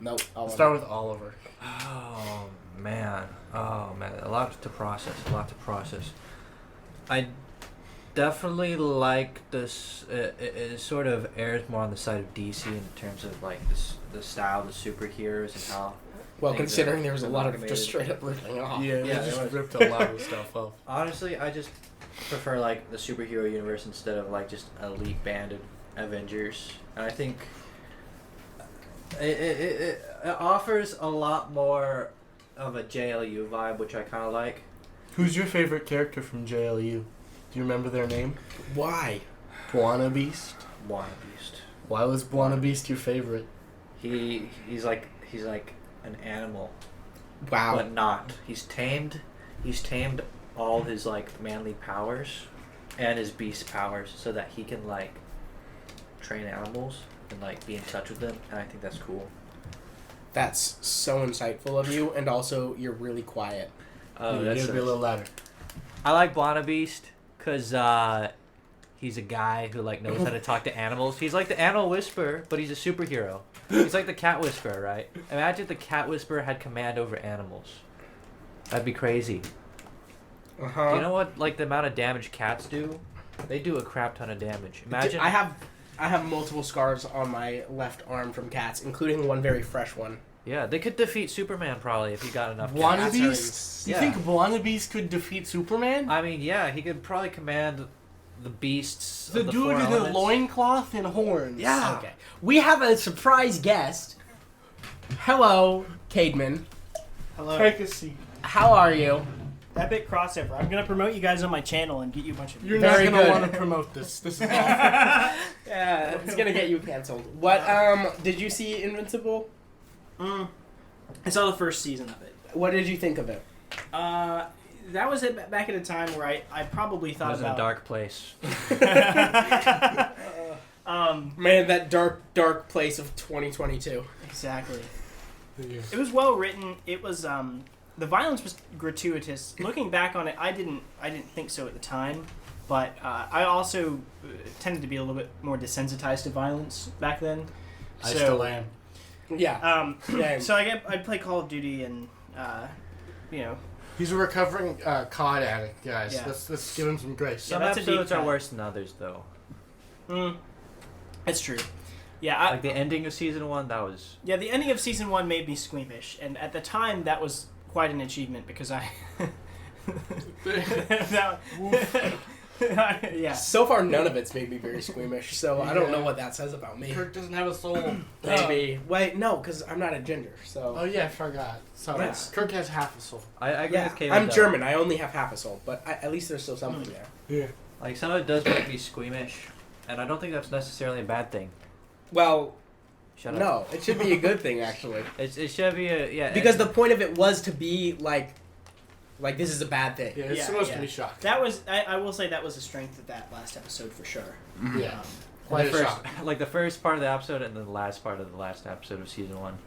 A: Nope.
B: Let's start with Oliver.
C: Oh man, a lot to process. I definitely like this. It sort of airs more on the side of DC in terms of like the style of the superheroes and how.
A: Well,
C: things
A: considering
C: are
A: there was a lot of
C: amalgamated.
A: just straight up ripping off.
B: Yeah,
C: Yeah,
B: we just
C: it was.
B: ripped a lot of stuff off.
C: Honestly, I just prefer like the superhero universe instead of like just elite banded Avengers, and I think it offers a lot more of a JLU vibe, which I kind of like.
B: Who's your favorite character from JLU? Do you remember their name?
A: Why?
B: Buona Beast.
C: Buona Beast.
B: Why was Buona Beast your favorite?
C: He's like an animal,
A: Wow.
C: but not. He's tamed all his like manly powers and his beast powers so that he can like train animals and like be in touch with them, and I think that's cool.
A: That's so insightful of you, and also you're really quiet.
C: Oh,
B: You
C: that's
B: gotta be a little louder.
C: I like Buona Beast because he's a guy who like knows how to talk to animals. He's like the animal whisperer, but he's a superhero. He's like the cat whisperer, right? Imagine if the cat whisperer had command over animals. That'd be crazy.
A: Uh-huh.
C: Do you know what like the amount of damage cats do? They do a crap ton of damage. Imagine.
A: I have multiple scars on my left arm from cats, including one very fresh one.
C: Yeah, they could defeat Superman probably if he got enough.
B: Buona
A: Cats
B: Beast?
A: are-
B: You
C: Yeah.
B: think Buona Beast could defeat Superman?
C: I mean, yeah, he could probably command the beasts.
B: The
C: of the
B: dude
C: four
B: in a
C: elements.
B: loincloth and horns.
C: Yeah.
A: Okay. We have a surprise guest. Hello, Caedmon.
D: Hello.
B: Take a seat.
A: How are you?
D: Epic crossover. I'm gonna promote you guys on my channel and get you a bunch of.
B: You're
A: Very
B: not gonna
A: good.
B: want to promote this. This is awful.
A: Yeah, it's gonna get you canceled. What? Did you see Invincible?
D: I saw the first season of it.
A: What did you think of it?
D: That was it back at a time where I probably
C: It
D: thought
C: was in a
D: about.
C: dark place.
A: Man, that dark place of 2022.
D: Exactly.
B: Yeah.
D: It was well written. It was the violence was gratuitous. Looking back on it, I didn't think so at the time, but I also tended to be a little bit more desensitized to violence back then.
B: I still am.
A: Yeah. Yeah.
D: So I play Call of Duty and you know.
B: He's a recovering COD addict, guys.
D: Yeah.
B: Let's give him some grace.
C: Some
D: that's a deep
C: episodes are
D: cut.
C: worse than others, though.
D: It's true. Yeah,
C: Like the ending of season 1, that was.
D: yeah. The ending of season 1 made me squeamish, and at the time that was quite an achievement because I. Yeah.
A: So far, none of it's made me very squeamish, so I don't know what that says about me.
B: Kirk doesn't have a soul.
A: Maybe. Wait, no, because I'm not a ginger, so...
B: Oh yeah, I forgot. Sorry.
A: Yes.
B: Kirk has half a soul.
C: I agree
A: Yeah,
C: with Kayla,
A: I'm
C: though.
A: German. I only have half a soul, but at least there's still something there.
B: Yeah.
C: Like, some of it does make me squeamish, and I don't think that's necessarily a bad thing.
A: Well,
C: Shut up.
A: no, it should be a good thing, actually.
C: It should be a. Yeah.
A: Because the point of it was to be, like, Like, this is a bad thing.
B: Yeah, it's supposed to be shocking.
D: That was, I will say, that was a strength of that last episode for sure.
B: Yeah.
C: Like the first part of the episode and then the last part of the last episode of season 1.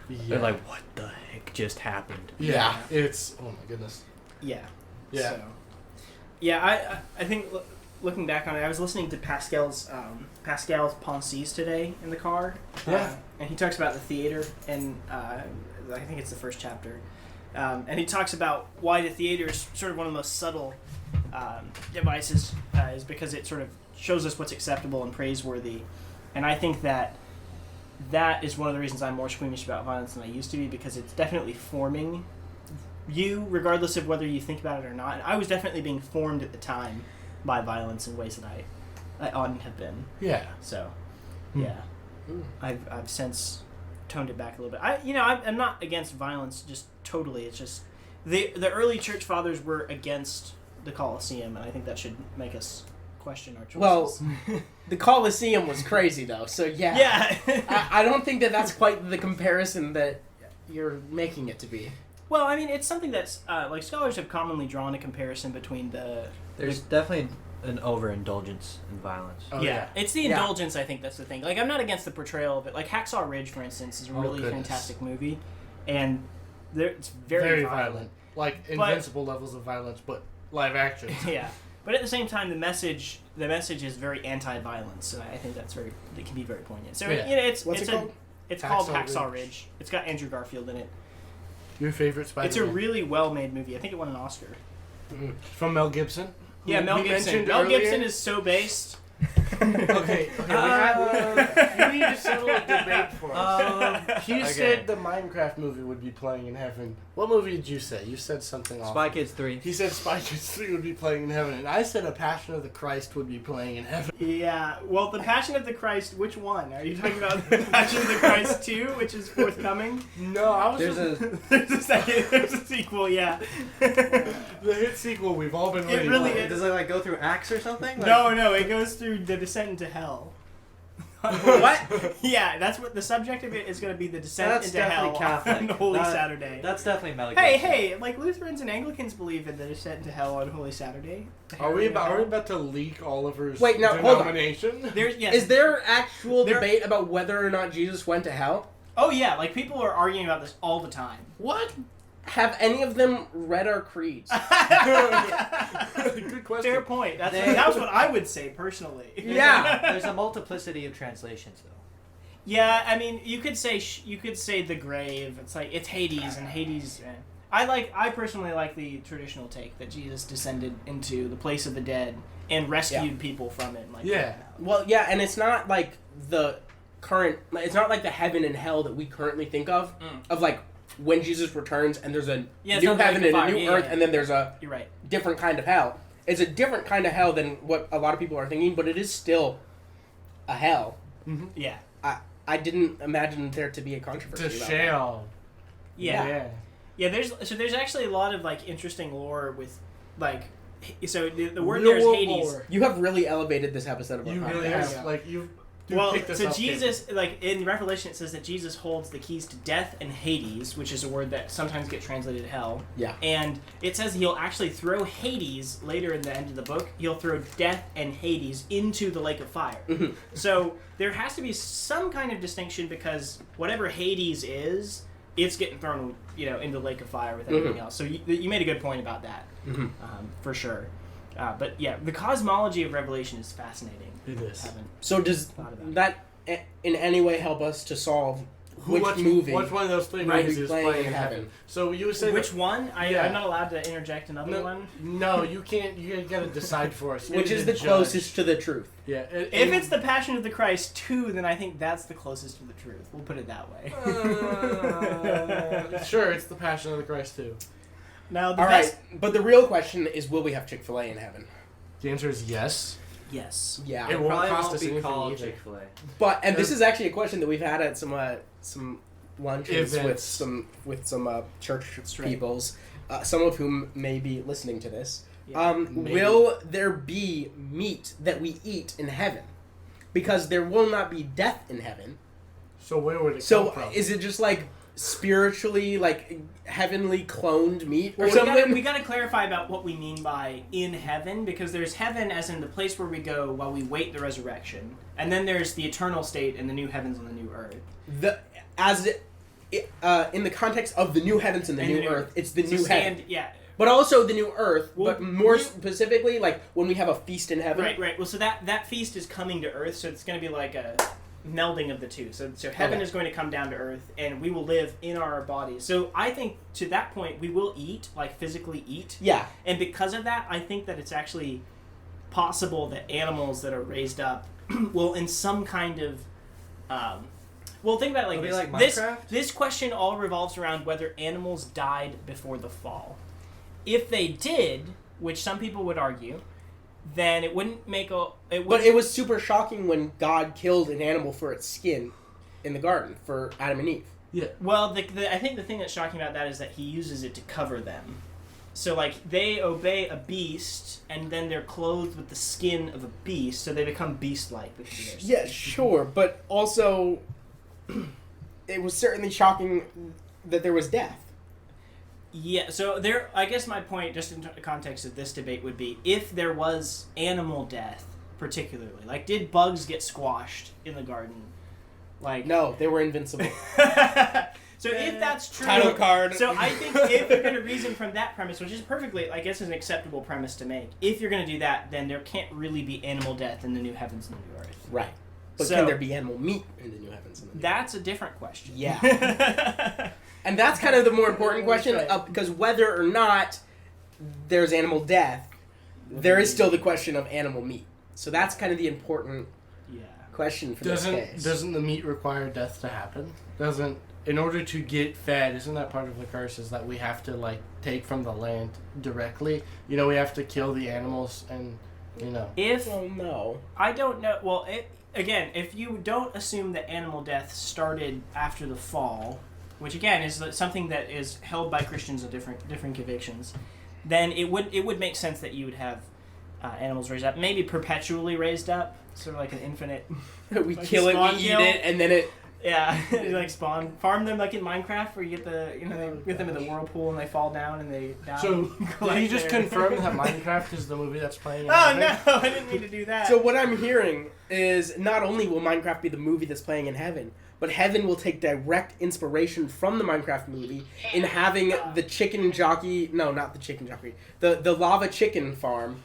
B: Yeah.
C: They're like, what the heck just happened?
B: Yeah. It's, oh my goodness.
D: Yeah.
B: Yeah.
D: So, yeah, I think looking back on it, I was listening to Pascal's Pensées today in the car.
B: Yeah.
D: And he talks about the theater, and I think it's the first chapter. And he talks about why the theater is sort of one of the most subtle devices, is because it sort of shows us what's acceptable and praiseworthy. And I think that is one of the reasons I'm more squeamish about violence than I used to be, because it's definitely forming you, regardless of whether you think about it or not. And I was definitely being formed at the time by violence in ways that I oughtn't have been.
B: Yeah.
D: So, yeah. I've since toned it back a little bit. I'm not against violence, just totally. It's just the early church fathers were against the Colosseum, and I think that should make us question our choices.
A: Well, the Colosseum was crazy, though, so yeah.
D: Yeah.
A: I don't think that's quite the comparison that you're making it to be.
D: Well, I mean, it's something that's, like, scholars have commonly drawn a comparison between
C: There's definitely an overindulgence in violence.
B: Oh,
D: yeah, it's the
A: Yeah.
D: indulgence, I think, that's the thing. Like, I'm not against the portrayal of it. Like, Hacksaw Ridge, for instance, is a really fantastic movie, and it's very violent.
B: Like, invincible levels of violence, but live action.
D: Yeah. But at the same time, the message is very anti-violence, and I think it can be very poignant. So, it's
A: What's it called?
D: It's called Hacksaw Ridge. It's got Andrew Garfield in it.
B: Your favorite Spider-Man?
D: It's a really well-made movie. I think it won an Oscar.
B: From Mel Gibson?
D: Yeah, Mel Gibson. Mel Gibson is so based.
B: Okay, you need to settle a debate for us. He said the Minecraft movie would be playing in heaven. What movie did you say? You said something awful.
C: Spy Kids 3.
B: He said Spy Kids 3 would be playing in heaven, and I said A Passion of the Christ would be playing in heaven.
D: Yeah, well, The Passion of the Christ, which one? Are you talking about The Passion of the Christ 2, which is forthcoming?
B: No, I was
D: There's a sequel, yeah.
B: The hit sequel we've all been waiting
D: really
B: for.
D: is.
C: Does it like go through acts or something? Like,
D: No, it goes through the descent into hell.
A: What?
D: Yeah, that's what the subject of it is going to be, the descent
C: That's
D: into hell
C: definitely Catholic.
D: on Holy Saturday.
C: That's definitely Mel Gibson.
D: Hey, like Lutherans and Anglicans believe in the descent into hell on Holy Saturday.
B: Are we about to leak Oliver's
A: Wait, now, hold on.
B: denomination?
A: Is there actual debate about whether or not Jesus went to hell?
D: Oh yeah, like people are arguing about this all the time.
B: What?
A: Have any of them read our creeds?
B: Good question.
D: Fair point. That's what I would say personally.
A: Yeah.
C: There's a multiplicity of translations, though.
D: Yeah, I mean, you could say the grave. It's like it's Hades, and Hades. I personally like the traditional take that Jesus descended into the place of the dead and rescued people from it. Like,
A: Well, yeah, and it's not like the heaven and hell that we currently think of like when Jesus returns and there's a new heaven and a new earth, and then there's a
D: You're right.
A: different kind of hell. It's a different kind of hell than what a lot of people are thinking, but it is still a hell.
B: Mm-hmm.
D: Yeah.
A: I didn't imagine there to be a controversy
B: To
A: about
B: shell.
D: Yeah. There's actually a lot of like interesting lore with like, so the word there is Hades.
A: that. You have really elevated this episode of our
B: You
A: podcast.
B: really have. Like you.
D: So Jesus, like in Revelation, it says that Jesus holds the keys to death and Hades, which is a word that sometimes gets translated hell.
A: Yeah.
D: And it says he'll actually throw Hades later in the end of the book. He'll throw death and Hades into the lake of fire.
A: Mhm.
D: So there has to be some kind of distinction, because whatever Hades is, it's getting thrown, into the lake of fire with everything else. So you made a good point about that, for sure. But yeah, the cosmology of Revelation is fascinating.
B: It is.
A: So does that in any way help us to solve which
B: Which one of those three movies is playing in heaven? So you would say
D: Which one? I'm not allowed to interject another one.
B: No, you can't. You gotta decide for us.
A: Which is the closest to the truth?
B: Yeah.
D: If it's the Passion of the Christ 2, then I think that's the closest to the truth. We'll put it that way.
B: Sure, it's the Passion of the Christ too.
D: Now,
A: All right, but the real question is, will we have Chick-fil-A in heaven?
B: The answer is yes.
D: Yes.
A: Yeah.
B: It won't
C: Probably
B: cost
C: won't
B: us
C: be
B: anything
C: called
B: either.
C: Chick-fil-A.
A: And this is actually a question that we've had at some lunches
B: Events.
A: with some church
D: right.
A: peoples, some of whom may be listening to this.
D: Yeah.
A: Will there be meat that we eat in heaven? Because there will not be death in heaven.
B: So where would it come
A: So
B: from?
A: is it just like spiritually, like heavenly cloned meat or
D: Well,
A: something.
D: we gotta clarify about what we mean by in heaven, because there's heaven as in the place where we go while we wait the resurrection, and then there's the eternal state and the new heavens and the new earth.
A: In the context of the new heavens and the new earth, it's the new heaven.
D: Yeah.
A: But also the new earth,
D: Well,
A: but more specifically, like when we have a feast in heaven.
D: Right. Well, so that feast is coming to earth, so it's going to be like a melding of the two. So heaven is going to come down to earth, and we will live in our bodies. So I think to that point, we will eat, like physically eat.
A: Yeah.
D: And because of that, I think that it's actually possible that animals that are raised up will, in some kind of, well, think about it like
C: It'll
D: this.
C: be like Minecraft?
D: This question all revolves around whether animals died before the fall. If they did, which some people would argue, then it wouldn't make a.
A: But it was super shocking when God killed an animal for its skin in the garden for Adam and Eve.
B: Yeah.
D: Well, I think the thing that's shocking about that is that he uses it to cover them. So, like, they obey a beast, and then they're clothed with the skin of a beast, so they become beast-like. Because of their skin.
A: Yeah, sure, but also it was certainly shocking that there was death.
D: Yeah, so I guess my point, just in the context of this debate, would be if there was animal death, particularly, like, did bugs get squashed in the garden? Like,
A: No, they were invincible.
D: So if that's true,
A: Title card.
D: So I think if you're going to reason from that premise, which is perfectly, I guess, an acceptable premise to make, if you're going to do that, then there can't really be animal death in the new heavens and the new earth.
A: Right. But
D: So-
A: can there be animal meat in the new heavens and the new earth?
D: That's a different question.
A: Yeah. And that's kind of the more important question, because whether or not there's animal death, there is still the question of animal meat. So that's kind of the important
D: Yeah.
A: question for this case.
B: Doesn't the meat require death to happen? In order to get fed, isn't that part of the curse? Is that we have to like take from the land directly? You know, we have to kill the animals, and you know.
D: If
A: Well, no.
D: I don't know, well, again, if you don't assume that animal death started after the fall, which again is something that is held by Christians of different convictions, then it would make sense that you would have animals raised up, maybe perpetually raised up, sort of like an infinite.
A: We
D: Like
A: kill it,
D: spawn
A: we eat
D: kill?
A: it, and then it...
D: Yeah, like farm them like in Minecraft, where you get they get them in the whirlpool and they fall down and they die.
B: So did you just
D: their-
B: confirm that Minecraft is the movie that's playing? in
D: Oh
B: heaven?
D: no, I didn't mean to do that.
A: So what I'm hearing is not only will Minecraft be the movie that's playing in heaven, but heaven will take direct inspiration from the Minecraft movie in having the chicken jockey... No, not the chicken jockey. The lava chicken farm.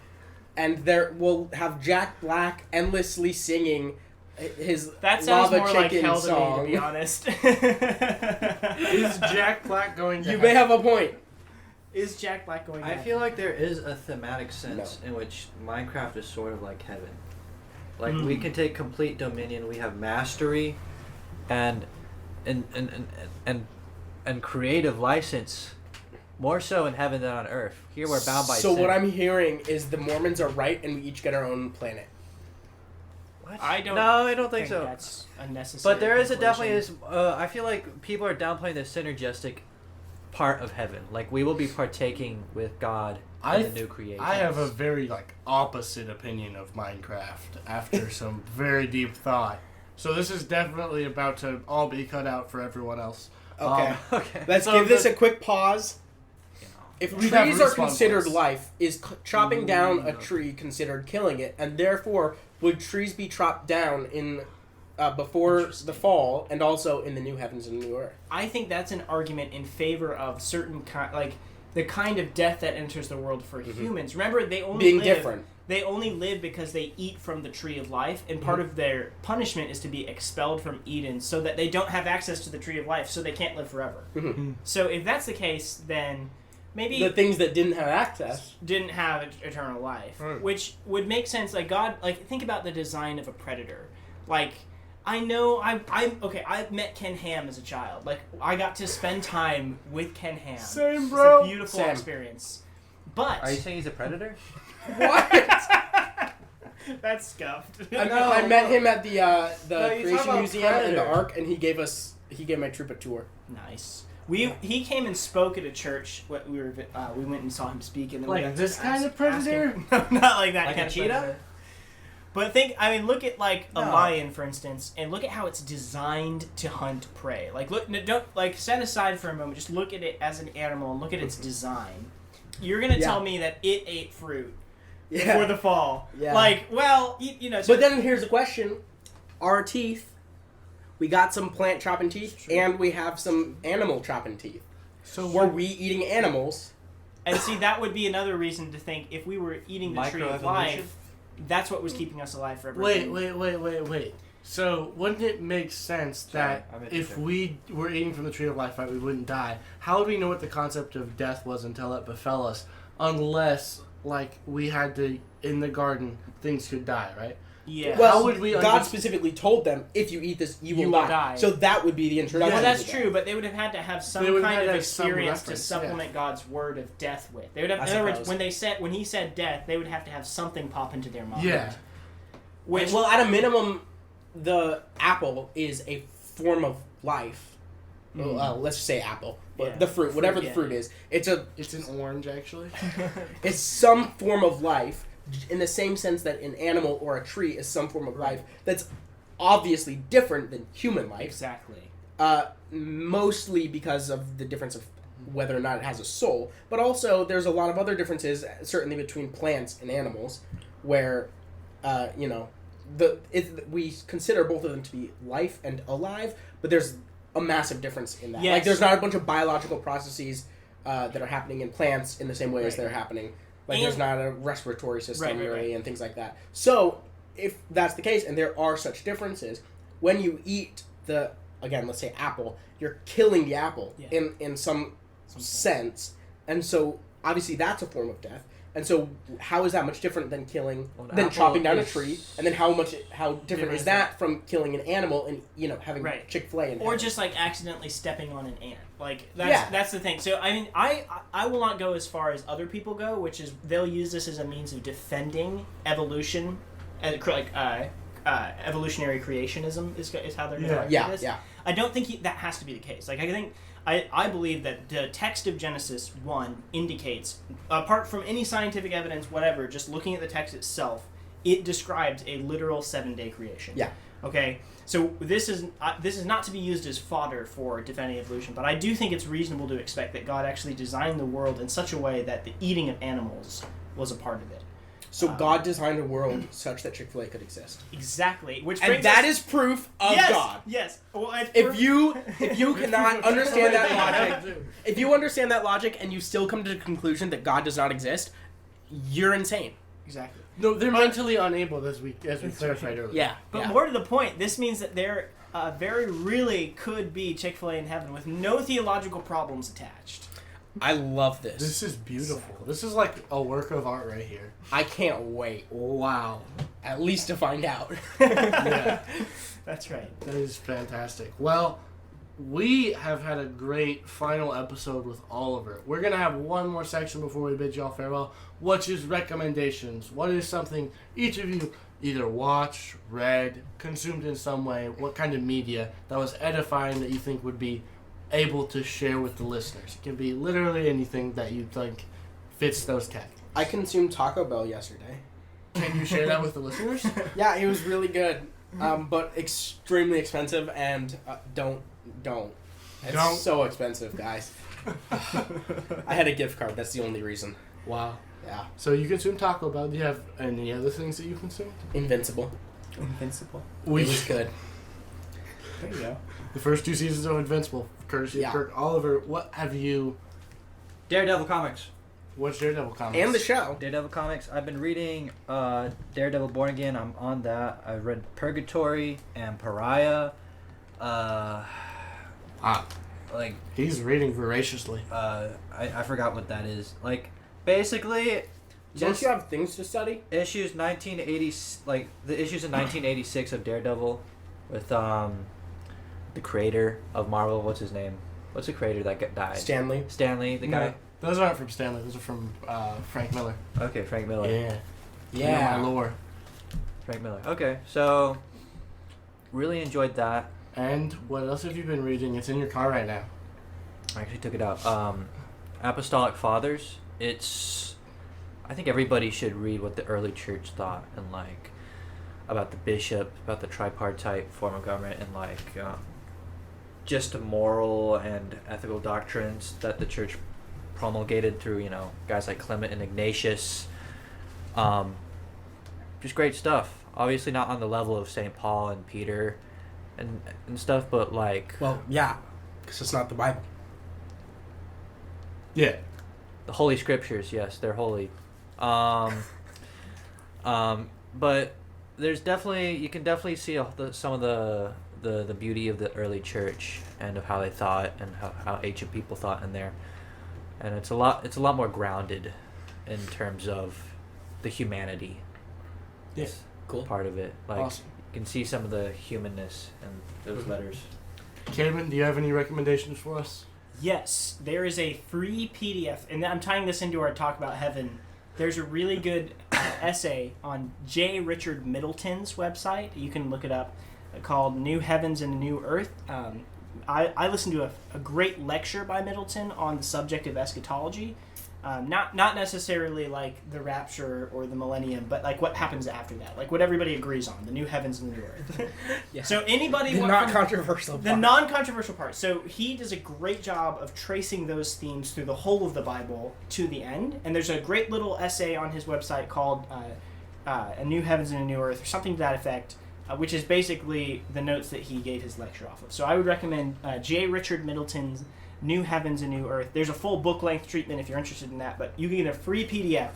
A: And there will have Jack Black endlessly singing his
D: That sounds
A: lava
D: more like
A: chicken
D: hell
A: song.
D: to me, to be honest.
B: Is Jack Black going to
A: You may have a point.
D: Is Jack Black going?
C: I
D: back?
C: feel like there is a thematic sense in which Minecraft is sort of like heaven. Like we can take complete dominion. We have mastery, and creative license, more so in heaven than on earth. Here we're bound by
A: So
C: sin.
A: what I'm hearing is the Mormons are right, and we each get our own planet.
C: What?
D: I don't.
C: No, I don't think so.
D: That's unnecessary.
C: But there is
D: conclusion.
C: I feel like people are downplaying the synergistic part of heaven. Like we will be partaking with God in the new creation.
B: I have a very opposite opinion of Minecraft after some very deep thought. So this is definitely about to all be cut out for everyone else.
A: Okay.
C: Okay.
A: Let's
B: So
A: give this a quick pause. If
B: We have
A: trees are
B: respawn
A: considered
B: points.
A: life, is chopping down a tree considered killing it? And therefore, would trees be chopped down in before the fall, and also in the new heavens and new earth?
D: I think that's an argument in favor of certain the kind of death that enters the world for humans. Remember, they only
A: Being
D: live,
A: different.
D: They only live because they eat from the tree of life, and part of their punishment is to be expelled from Eden, so that they don't have access to the tree of life, so they can't live forever. So if that's the case, then maybe
A: The things that didn't have access.
D: didn't have eternal life, which would make sense. Like God, think about the design of a predator. Like I know I met Ken Ham as a child. Like I got to spend time with Ken Ham.
B: Same,
D: It's
B: bro.
D: a beautiful
A: Same.
D: experience. But
C: Are you saying he's a predator?
A: What?
D: that's scuffed.
A: I met him at the
C: No, you're talking
A: Creation
C: about
A: Museum and the
C: Predator.
A: Ark, and he gave my troop a tour.
D: Nice. He came and spoke at a church. We went and saw him speak, and then we
B: Like
D: got
B: this
D: to
B: kind
D: ask
B: of predator?
D: him- No, not like that
C: Like
D: kind
C: a
D: of
C: cheetah?
D: predator. But look at like a
A: No.
D: lion, for instance, and look at how it's designed to hunt prey. Like, don't set aside for a moment. Just look at it as an animal and look at its design. You're gonna
A: Yeah.
D: tell me that it ate fruit
A: Yeah.
D: before the fall.
A: Yeah.
D: Like, well, you know. So
A: But then here's the question: our teeth, we got some plant chopping teeth, and we have some animal chopping teeth.
B: So
A: Were we eating animals?
D: and see, that would be another reason to think if we were eating the tree of
C: Microevolution?
D: life, that's what was keeping us alive forever.
B: Wait. So wouldn't it make sense that
C: I meant
B: if
C: to.
B: we were eating from the tree of life, right, we wouldn't die? How would we know what the concept of death was until it befell us? Unless, like, we had to, in the garden, things could die, right?
D: Yeah.
A: Well,
B: How would we
A: God
B: under-
A: specifically told them, if you eat this, you will
D: will
A: die.
D: die.
A: So that would be the introduction.
D: Well, that's
A: to that.
D: true, but they would have had to have some
B: They would have
D: kind
B: had
D: of
B: to have some
D: experience to
B: reference,
D: supplement God's word of death with. They would have,
A: I
D: in other words,
A: suppose.
D: when he said death, they would have to have something pop into their mind.
B: Yeah.
D: Which,
A: Well, at a minimum, the apple is a form of life. Let's just say apple. But
D: Yeah.
A: the fruit, whatever the
D: yeah.
A: fruit is,
B: It's an orange, actually.
A: it's some form of life in the same sense that an animal or a tree is some form of life that's obviously different than human life.
D: exactly.
A: Mostly because of the difference of whether or not it has a soul, but also there's a lot of other differences, certainly between plants and animals, where, we consider both of them to be life and alive, but there's a massive difference in that.
D: Yes.
A: Like, there's not a bunch of biological processes that are happening in plants in the same way as
D: Right.
A: they're happening. Like,
D: And-
A: there's not a respiratory system
D: Right,
A: really and things like that. So, if that's the case, and there are such differences, when you eat again, let's say apple, you're killing the apple
D: Yeah.
A: in some sense, and so obviously that's a form of death. And so, how is that much different than
C: Well, an
A: than
C: apple
A: chopping down a
C: is-
A: tree? And then how different is that from killing an animal and having
D: Right.
A: Chick-fil-A and
D: Or just like accidentally stepping on an ant. Like that's
A: Yeah.
D: that's the thing. So I mean, I will not go as far as other people go, which is they'll use this as a means of defending evolution, evolutionary creationism is how they're going to argue this.
A: yeah.
D: I don't think that has to be the case. Like I believe that the text of Genesis 1 indicates, apart from any scientific evidence, whatever, just looking at the text itself, it describes a literal 7-day creation.
A: Yeah.
D: Okay, so this is not to be used as fodder for defending evolution, but I do think it's reasonable to expect that God actually designed the world in such a way that the eating of animals was a part of it.
A: So God designed a world such that Chick-fil-A could exist,
D: Exactly, which
A: and
D: brings
A: that
D: us,
A: is proof of
D: yes,
A: God.
D: Yes. Well,
A: If you cannot understand that logic, if you understand that logic and you still come to the conclusion that God does not exist, you're insane.
D: exactly.
B: No, they're mentally unable, as we clarified earlier.
A: Yeah.
D: But
A: yeah.
D: more to the point, this means that there very really could be Chick-fil-A in heaven with no theological problems attached.
A: I love this.
B: This is beautiful. This is like a work of art right here.
A: I can't wait.
B: Wow.
A: At least to find out.
B: Yeah.
D: That's right.
B: That is fantastic. Well, we have had a great final episode with Oliver. We're going to have one more section before we bid y'all farewell, which is recommendations. What is something each of you either watched, read, consumed in some way, what kind of media that was edifying that you think would be able to share with the listeners? It can be literally anything that you think fits those tags.
A: I consumed Taco Bell yesterday.
B: Can you share that with the listeners?
A: Yeah, it was really good, but extremely expensive, and don't. It's
B: Don't.
A: so expensive, guys. I had a gift card. That's the only reason.
B: Wow.
A: Yeah.
B: So you consume Taco Bell. Do you have any other things that you consumed?
A: Invincible.
D: Invincible.
A: It was good.
D: There you go.
B: The first 2 seasons of Invincible, courtesy
A: Yeah.
B: of Kirk. Oliver, what have you...
C: Daredevil comics.
B: What's Daredevil comics?
A: And the show.
C: Daredevil comics. I've been reading Daredevil Born Again. I'm on that. I've read Purgatory and Pariah. Like
B: He's reading voraciously.
C: I forgot what that is. Like basically,
A: Don't
C: just
A: you have things to study?
C: issues 1980, like the issues in 1986 of Daredevil, with the creator of Marvel. What's his name? What's the creator that died?
A: Stanley.
C: Stanley, the guy.
B: No, those aren't from Stanley. Those are from Frank Miller.
C: Okay, Frank Miller.
B: Yeah.
A: Yeah.
B: My lore.
C: Frank Miller. Okay, so really enjoyed that.
B: And what else have you been reading? It's in your car right now.
C: I actually took it out. Apostolic Fathers. I think everybody should read what the early church thought and like about the bishop, about the tripartite form of government, and like just moral and ethical doctrines that the church promulgated through, you know, guys like Clement and Ignatius. Just great stuff. Obviously not on the level of St. Paul and Peter and stuff, but like...
A: Well, yeah, because it's not the Bible.
B: Yeah.
C: The Holy Scriptures, yes, they're holy. But there's definitely... You can definitely see some of the beauty of the early church and of how they thought and how ancient people thought in there. And it's a lot more grounded in terms of the humanity.
B: Yes.
A: Cool.
C: Part of it. Like,
B: Awesome.
C: you can see some of the humanness in those letters.
B: Caedmon, do you have any recommendations for us?
D: Yes, there is a free PDF, and I'm tying this into our talk about heaven. There's a really good essay on J. Richard Middleton's website. You can look it up, called New Heavens and a New Earth. I listened to a great lecture by Middleton on the subject of eschatology. Not necessarily like the rapture or the millennium, but like what happens after that, like what everybody agrees on, the new heavens and the new earth.
A: Yeah.
D: So anybody
A: The non-controversial part.
D: the non-controversial part. So he does a great job of tracing those themes through the whole of the Bible to the end. And there's a great little essay on his website called "A New Heavens and a New Earth" or something to that effect, which is basically the notes that he gave his lecture off of. So I would recommend J. Richard Middleton's New Heavens and New Earth. There's a full book-length treatment if you're interested in that, but you can get a free PDF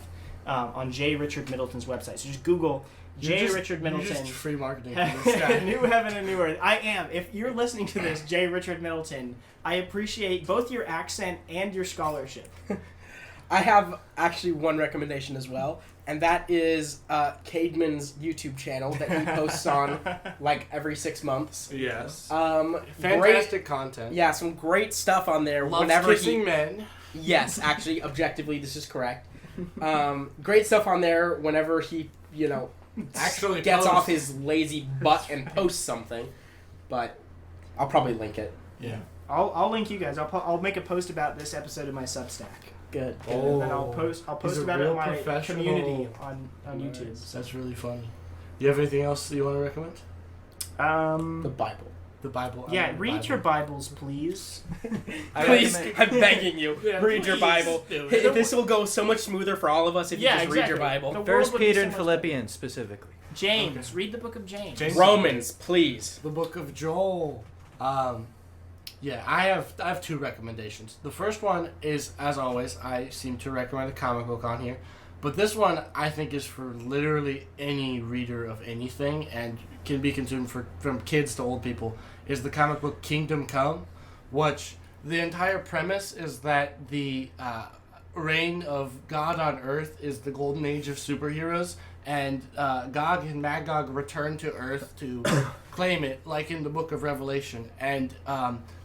D: on J. Richard Middleton's website. So just Google Richard Middleton.
B: You're just free marketing for this guy.
D: New Heaven and New Earth. I am. If you're listening to this, J. Richard Middleton, I appreciate both your accent and your scholarship.
A: I have actually one recommendation as well, and that is Caedmon's YouTube channel that he posts on like every 6 months.
B: Yes.
A: Fantastic
B: Fantastic content.
A: Yeah, some great stuff on there.
B: Loves
A: whenever
B: kissing men.
A: Yes, actually, objectively, this is correct. Great stuff on there whenever he, you know,
B: Actually
A: gets
B: posts.
A: off his lazy butt and posts something. But I'll probably link it.
B: Yeah.
D: I'll link you guys. I'll make a post about this episode in my Substack.
A: Good.
D: And then I'll post
B: He's a
D: about it
B: real
D: in my
B: professional.
D: community on YouTube.
B: That's really funny. You have anything else that you want to recommend?
A: The Bible.
B: The Bible.
D: Yeah, read your Bibles, please.
A: Please, I'm begging you,
B: Yeah,
A: read your
B: please
A: Bible.
B: do it.
A: Hey, this will go so much smoother for all of us if you
D: Yeah,
A: just read your
D: exactly.
A: Bible.
D: The world
C: First
D: would be
C: Peter
D: so
C: and
D: much
C: Philippians specifically.
D: James, read the book of James.
B: James.
A: Romans, please.
B: The Book of Joel. Yeah, I have two recommendations. The first one is, as always, I seem to recommend a comic book on here. But this one, I think, is for literally any reader of anything and can be consumed from kids to old people, is the comic book Kingdom Come, which the entire premise is that the reign of God on Earth is the golden age of superheroes, and Gog and Magog return to Earth to claim it, like in the Book of Revelation. And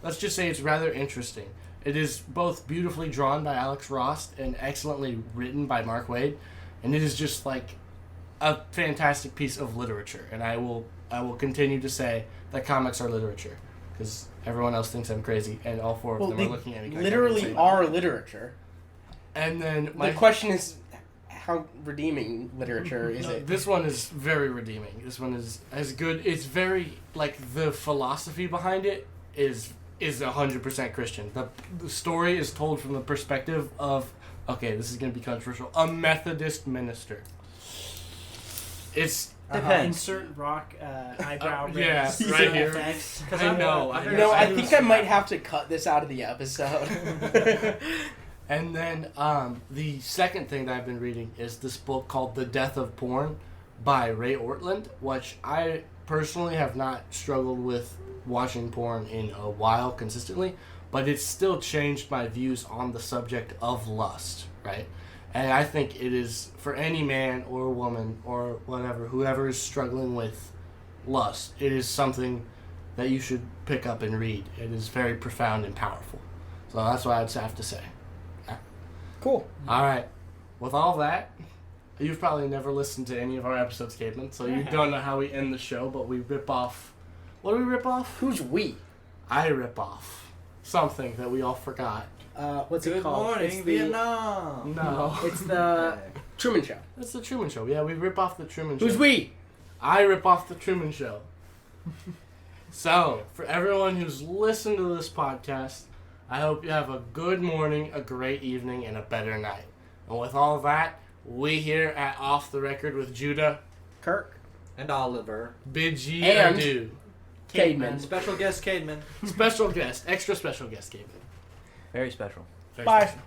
B: let's just say it's rather interesting. It is both beautifully drawn by Alex Ross and excellently written by Mark Waid, and it is just like a fantastic piece of literature. And I will continue to say that comics are literature, because everyone else thinks I'm crazy, and all four of them are looking at me.
A: Literally are literature.
B: And then
A: The question is, how redeeming literature is it?
B: This one is very redeeming. This one is as good. It's very, like, the philosophy behind it is 100% Christian. The story is told from the perspective of, okay, this is going to be controversial, a Methodist minister. It's
D: Insert rock eyebrow raise.
B: yeah, right here.
D: effects.
B: I know.
A: I think I might have to cut this out of the episode.
B: And then the second thing that I've been reading is this book called The Death of Porn by Ray Ortland, which I personally have not struggled with watching porn in a while consistently, but it's still changed my views on the subject of lust, right? And I think it is, for any man or woman or whatever, whoever is struggling with lust, it is something that you should pick up and read. It is very profound and powerful. So that's what I'd have to say.
A: Cool.
B: All right. With all that, you've probably never listened to any of our episodes, Caedmon, so you don't know how we end the show, but we rip off... What do we rip off?
A: Who's we?
B: I rip off something that we all forgot.
A: What's it
C: Good
A: called?
C: morning,
A: It's the,
C: Vietnam.
B: No.
A: It's the Truman Show.
B: It's the Truman Show. Yeah, we rip off the Truman Show.
A: Who's we?
B: I rip off the Truman Show. So, for everyone who's listened to this podcast, I hope you have a good morning, a great evening, and a better night. And with all that, we here at Off the Record with Judah,
A: Kirk.
C: And Oliver.
B: bid ye
A: And-
B: adieu.
A: Caedmon.
C: Special guest Caedmon.
B: Special guest, extra special guest, Gabe.
C: Very special.
B: Very
A: Bye.
B: special.